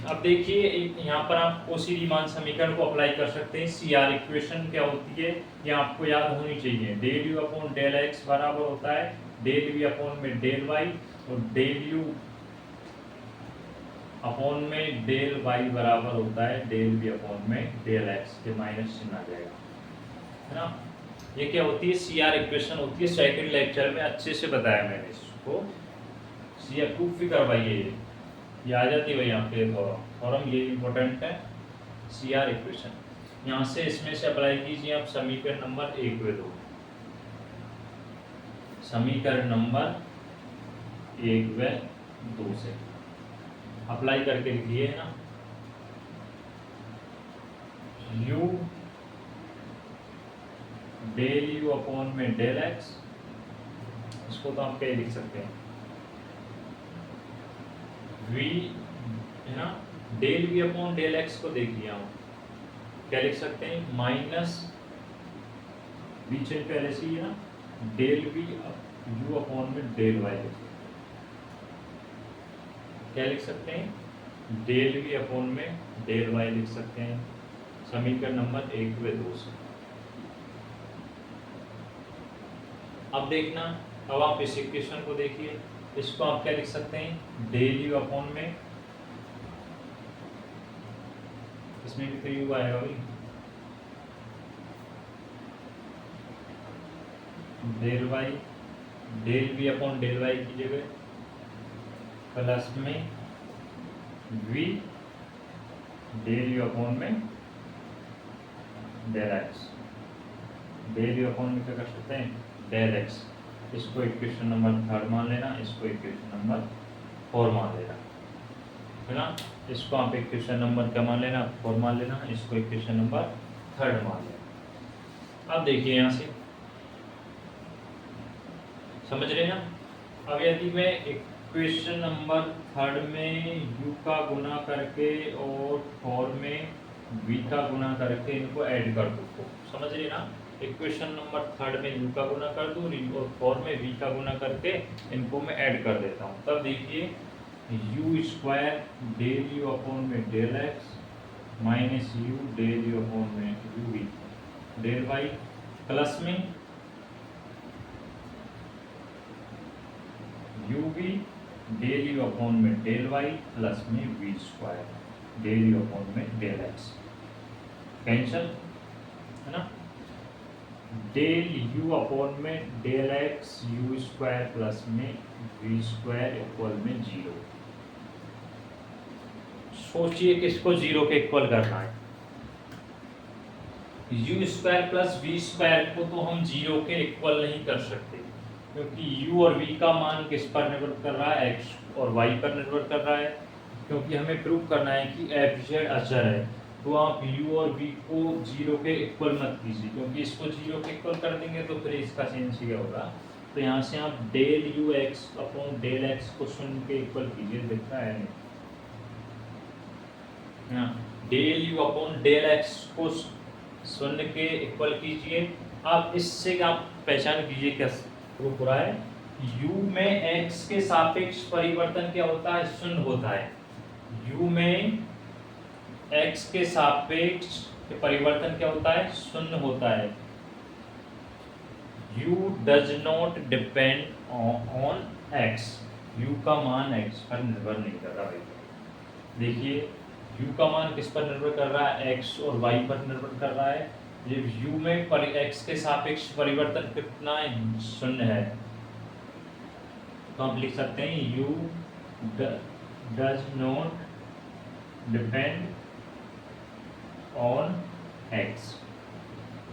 [SPEAKER 1] अब देखिए यहाँ पर आप कोशी रीमान समीकरण को अप्लाई कर सकते हैं। सीआर इक्वेशन क्या होती है ये आपको याद होनी चाहिए। Del you upon del x बराबर होता है डेल वी अपॉन में डेल वाई, और डेल यू अपॉन में डेल वाई बराबर होता है डेल वी अपॉन में डेल एक्स के माइनस चिन्ह आ जाएगा, है ना। ये क्या होती है, सीआर इक्वेशन होती है। सेकंड लेक्चर में अच्छे से बताया मैंने इसको, सीआर प्रूफ भी करवाइए, ये आ जाती है भाई आपके फॉर्म, ये इम्पोर्टेंट है। सीआर इक्वेशन यहाँ से इसमें से अप्लाई कीजिए आप समीकरण नंबर 1 व 2, समीकरण नंबर 1 व 2 से अप्लाई करके लिखिए ना, u डेल यू अपॉन में डेल एक्स, इसको तो आप क्या लिख सकते हैं, v है ना, del v upon del x को देखिए हम क्या लिख सकते हैं, माइनस v चेंज पहले से ही है ना, डेल v u अपॉन में डेल y क्या लिख सकते हैं, डेल v अपॉन में डेल y लिख सकते हैं समीकरण नंबर 1 व 2 से। अब देखना, अब आप इस इक्वेशन को देखिए, इसको आप क्या लिख सकते हैं, डेल यू अपॉन में, इसमें भी फिर यू आएगा भाई, del y del v upon del y की जगह प्लस में वी डेल यू अपॉन में del x, del you upon में क्या कर सकते हैं, डेल एक्स। इसको इक्वेशन नंबर 3 मान लेना, इसको इक्वेशन नंबर 4 मान लेना, है ना। इसको आप इक्वेशन नंबर क्या मान लेना, 4 मान लेना, इसको इक्वेशन नंबर 3 मान लेना। अब देखिए यहाँ से समझ रहे हैं ना। अब यदि मैं इक्वेशन नंबर 3 में u का गुना करके और 4 में v का गुना करके इनको ऐड कर दूँ, तो समझ रहे ना, इक्वेशन नंबर 3 में u का गुना कर दूँ और 4 में v का गुना करके इनको मैं ऐड कर देता हूँ। तब देखिए u square del u upon में del x minus u del u upon में u v del y plus में u v del u upon में डेल y प्लस में v square del u upon में डेल x कैंसल, है ना। Del u upon में del x u square plus में v square equal में 0। सोचिए किसको 0 के इक्वल करना है, u square plus v square को तो हम 0 के इक्वल नहीं कर सकते, क्योंकि u और v का मान किस पर निर्भर कर रहा है, x और y पर निर्भर कर रहा है। क्योंकि हमें प्रूव करना है कि f z अचर है, तो आप u और v को 0 के इक्वल मत कीजिए, क्योंकि इसको 0 के इक्वल कर देंगे तो फिर इसका सेंस क्या होगा। तो यहाँ से आप del u x upon del x को 0 के इक्वल कीजिए, दिखता है नहीं, हाँ, del you upon del x को शून्य के इक्वल कीजिए। अब इससे आप पहचान कीजिए क्या प्रूफ हो रहा है। u में x के सापेक्ष परिवर्तन क्या होता है, शून्य होता है। u में x के सापेक्ष परिवर्तन क्या होता है, शून्य होता है। u does not depend on x, u का मान x पर निर्भर नहीं कर रहा है। देखिए u का मान किस पर निर्भर कर रहा है, x और y पर निर्भर कर रहा है। ये u में x के सापेक्ष परिवर्तन कितना है, शून्य है। तो आप लिख सकते हैं u does not depend on x,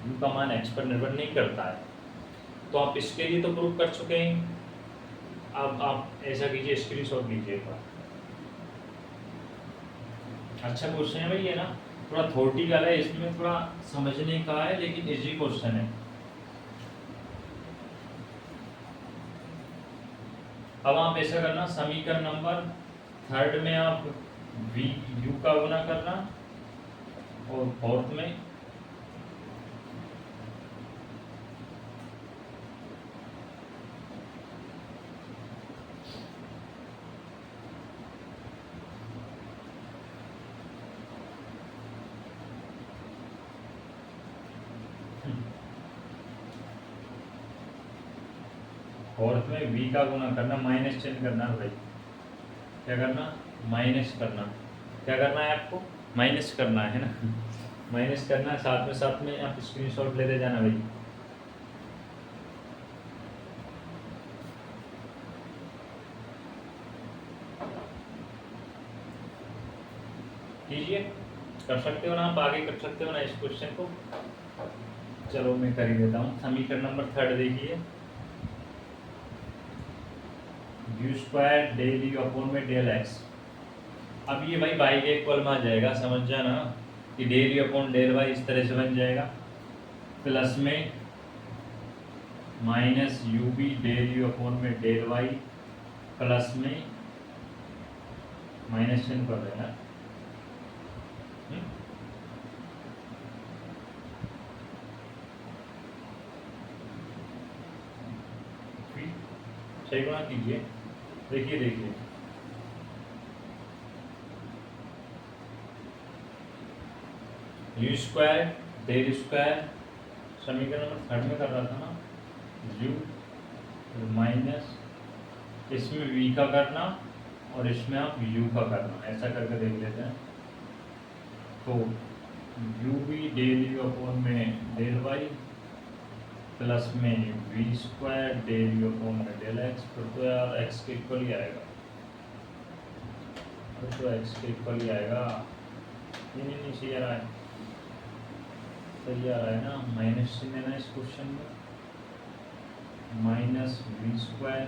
[SPEAKER 1] u का मान x पर निर्भर नहीं करता है। तो आप इसके लिए तो प्रूव कर चुके हैं। अब आप ऐसा कीजिए, स्क्रीनशॉट लीजिए एक बार। अच्छा क्वेश्चन है भाई, ये ना थोड़ा थोटिकल है, इसमें थोड़ा समझने का है, लेकिन इजी क्वेश्चन है। अब आप ऐसा करना, समीकरण नंबर 3 में आप v u का गुना करना, और 4th में v का गुना करना, माइनस चिन्ह करना भाई। क्या करना, माइनस करना। क्या करना है आपको, माइनस करना है ना, माइनस करना है। साथ में आप स्क्रीनशॉट लेते जाना भाई। कीजिए, कर सकते हो ना आप, आगे कर सकते हो ना इस क्वेश्चन को। चलो मैं कर ही देता हूँ। समीकरण नंबर 3 देखिए, u square del you upon में डेल एक्स। अब ये भाई बाई के इक्वल में आ जाएगा, समझ जाना कि del you upon del y इस तरह से बन जाएगा, प्लस में minus u b del you upon में डेल वाई, प्लस में माइनस चिन्ह कर देना। सही गुणा कीजिए। देखिए यू स्क्वायर डेल स्क्वायर, समीकरण नंबर 3 में कर रहा था ना, u माइनस इसमें v का करना और इसमें आप u का करना, ऐसा करके देख लेते हैं। तो u भी डेल यू अपॉन में डेल वाई, प्लस में we square del you upon में डेल एक्स। फिर तो यार x के इक्वल ही आएगा, फिर तो x के इक्वल ही आएगा। नहीं सही आ रहा है, सही आ रहा है ना। माइनस चिन्ह है ना इस क्वेश्चन में, minus v square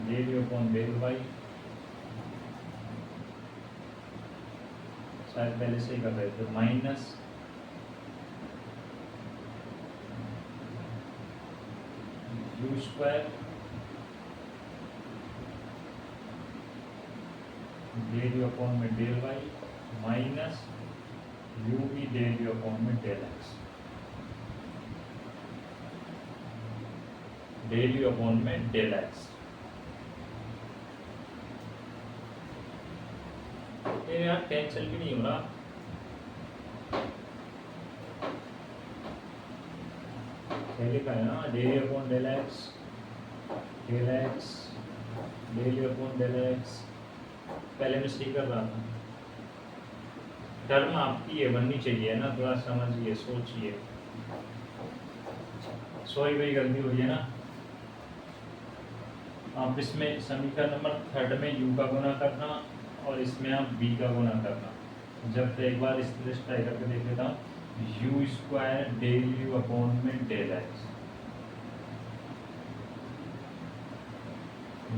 [SPEAKER 1] del you upon del y, शायद पहले से ही कर रहे थे, minus u square del you upon में डेल वाई, माइनस यू भी डेल यू अपॉन में del x, del you upon में डेल एक्स। ये यार कैंसिल भी नहीं हो रहा। लिखा है ना, del upon del x, del x del upon del x. पहले मैं सही कर रहा था, टर्म आपकी ये बननी चाहिए ना, थोड़ा समझिए सोचिए। सॉरी भाई गलती हुई है ना। आप इसमें समीकरण नंबर 3 में u का गुना करना और इसमें आप v का गुना करना। जब तो एक बार इस तरह से ट्राई करके देख लेता हूँ, U square del you upon में del X,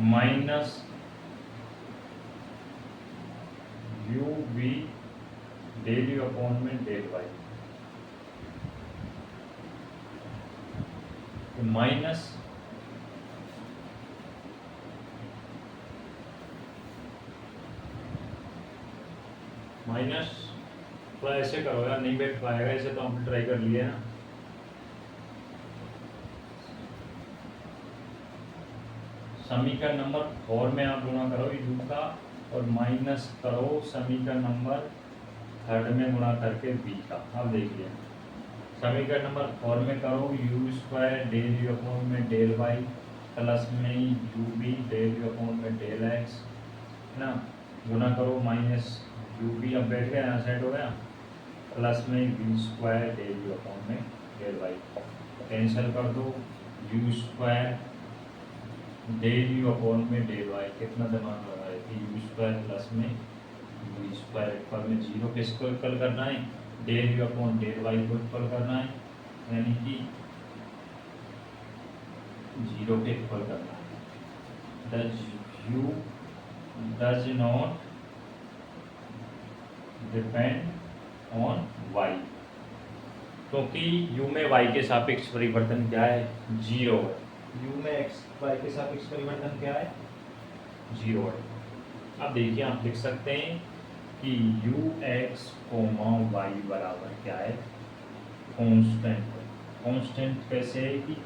[SPEAKER 1] minus U V del you upon में डेल वाई, माइनस माइनस, थोड़ा ऐसे करो यार, नहीं बैठ पाएगा ऐसे, तो हम ट्राई कर लिए ना। समीकरण नंबर 4 में आप गुणा करो यू का, और माइनस करो समीकरण नंबर 3 में गुणा करके बी का। अब देखिए समीकरण नंबर 4 में करो u square del you upon में डेल वाई प्लस में u b del you upon में डेल एक्स, है ना, गुना करो माइनस यू बी, अब बैठ गया यहाँ साइड हो गया, प्लस में u square del you upon में डेल वाई, कैंसिल कर दो, u square del you upon में डेल वाई, कितना दिमाग लगा है कि यू स्क्वायर प्लस में यू स्क्वायर इक्वल में जीरो किसको इक्वल करना है, del you upon del y को इक्वल करना है, यानी कि जीरो के इक्वल करना है। Does u does not depend on y, क्योंकि यू में वाई के सापेक्ष परिवर्तन क्या है, जीरो है। यू में एक्स वाई के सापेक्ष परिवर्तन क्या है, जीरो है। अब देखिए आप लिख सकते हैं कि यू एक्स कोमा वाई बराबर क्या है, कांस्टेंट। कांस्टेंट कैसे है कि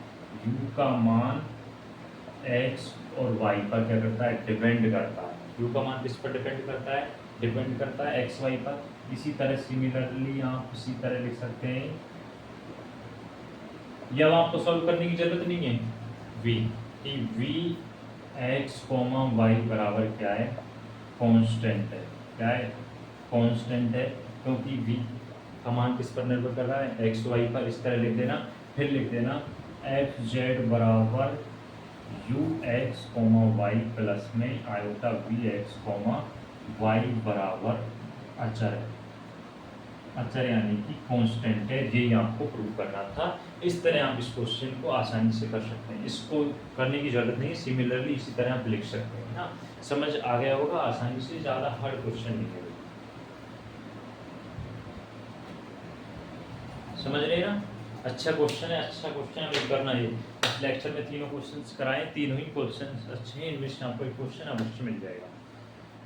[SPEAKER 1] यू का मान एक्स और वाई पर क्या करता है, डिपेंड करता है। यू का मान किस पर डिपेंड करता है, डिपेंड करता है एक्स वाई पर। इसी तरह सिमिलरली आप इसी तरह लिख सकते हैं, या आपको सॉल्व करने की जरूरत नहीं है, वी कि वी एक्स कोमा वाई बराबर क्या है, कांस्टेंट है। क्या है, कांस्टेंट है, क्योंकि वी का मान किस पर निर्भर कर रहा है, एक्स वाई पर। इस तरह लिख देना, फिर लिख देना एफ जेड बराबर U X comma Y plus में iota V X comma Y बराबर अचर है। अचर यानी कि कांस्टेंट है, यही आपको प्रूव करना था। इस तरह आप इस क्वेश्चन को आसानी से कर सकते हैं, इसको करने की जरूरत नहीं, सिमिलरली इसी तरह आप लिख सकते हैं ना। समझ आ गया होगा आसानी से, ज़्यादा हार्ड क्वेश्चन नहीं है। समझ रहे हैं ना, अच्छा क्वेश्चन है, अच्छा क्वेश्चन हमें करना है। इस लेक्चर में तीनों क्वेश्चंस कराएं, तीनों ही क्वेश्चंस अच्छे हैं, इनमें से आपको एक क्वेश्चन अवश्य मिल जाएगा।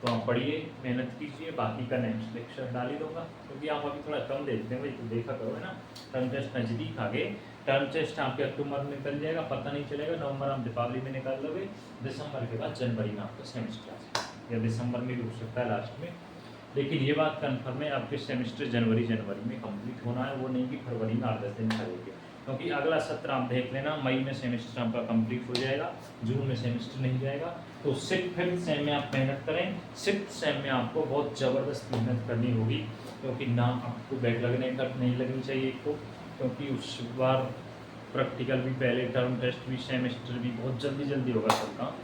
[SPEAKER 1] तो आप पढ़िए, मेहनत कीजिए, बाकी का नेक्स्ट लेक्चर डाल ही दूंगा, क्योंकि आप अभी थोड़ा कम देखते हैं भाई, तो देखा करो, है ना। टर्म टेस्ट नज़दीक आगे, टर्म टेस्ट आपके अक्टूबर में निकल जाएगा, पता नहीं चलेगा, नवंबर आप दीपावली में निकाल लोगे, दिसंबर के बाद जनवरी में आपका सेमेस्टर, या दिसंबर में भी हो सकता है लास्ट में। लेकिन ये बात कन्फर्म है, आपके सेमेस्टर जनवरी में कंप्लीट होना है, वो नहीं कि फरवरी में 8-10 दिन चलेंगे, क्योंकि अगला सत्र आप देख लेना, मई में सेमेस्टर आपका कंप्लीट हो जाएगा, जून में सेमेस्टर नहीं जाएगा। तो फिफ्थ सेम में आप मेहनत करें, सिक्स्थ सेम में आपको बहुत ज़बरदस्त मेहनत करनी होगी, क्योंकि ना आपको बैक लगने का नहीं लगनी चाहिए एक, तो क्योंकि उस बार प्रैक्टिकल भी पहले, टर्म टेस्ट भी, सेमेस्टर भी बहुत जल्दी होगा सबका।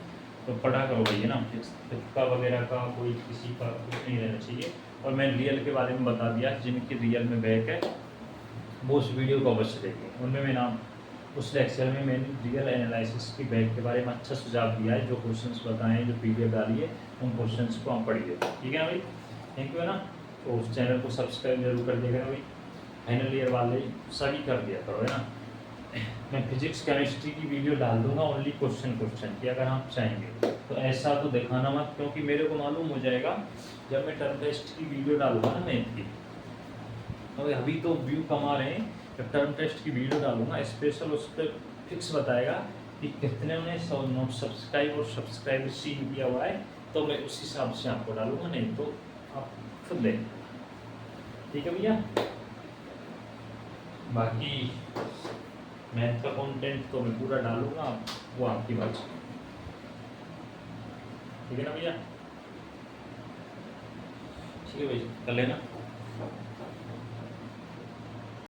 [SPEAKER 1] तो पढ़ा करो भैया ना, फिफ्थ का वगैरह का कोई किसी का कुछ नहीं रहना चाहिए। और मैं रियल के बारे में बता दिया, जिनकी रियल में बैक है वो उस वीडियो को अवश्य देखें, उनमें मैं नाम उस लेक्चर में मैंने रियल एनालिसिस की बैक के बारे में अच्छा सुझाव दिया है, जो क्वेश्चंस बताए हैं, जो पीडीएफ डाली है, उन क्वेश्चंस को हम पढ़िए, ठीक है ना भाई, थैंक यू, है ना। तो उस चैनल को सब्सक्राइब जरूर कर दिया भाई, फाइनल ईयर वाले सभी कर दिया करो, है ना। मैं फिजिक्स केमिस्ट्री की वीडियो डाल दूंगा ओनली क्वेश्चन की, अगर आप चाहेंगे तो। ऐसा तो दिखाना मत, क्योंकि मेरे को मालूम हो जाएगा जब मैं टर्म टेस्ट की वीडियो डालूंगा ना मैथ की, तो अभी तो व्यू कमा रहे हैं, जब टर्म टेस्ट की वीडियो डालूंगा स्पेशल, उस पर फिक्स बताएगा कि कितने ने नोट सब्सक्राइब और सब्सक्राइब सीन किया हुआ है, तो मैं उस हिसाब से आपको डालूंगा, नहीं तो आप खुद दें, ठीक है भैया। बाकी मैथ का कंटेंट तो मैं पूरा डालूंगा, वो आपकी बात, ठीक है ना भैया, ठीक है भाई, कर लेना।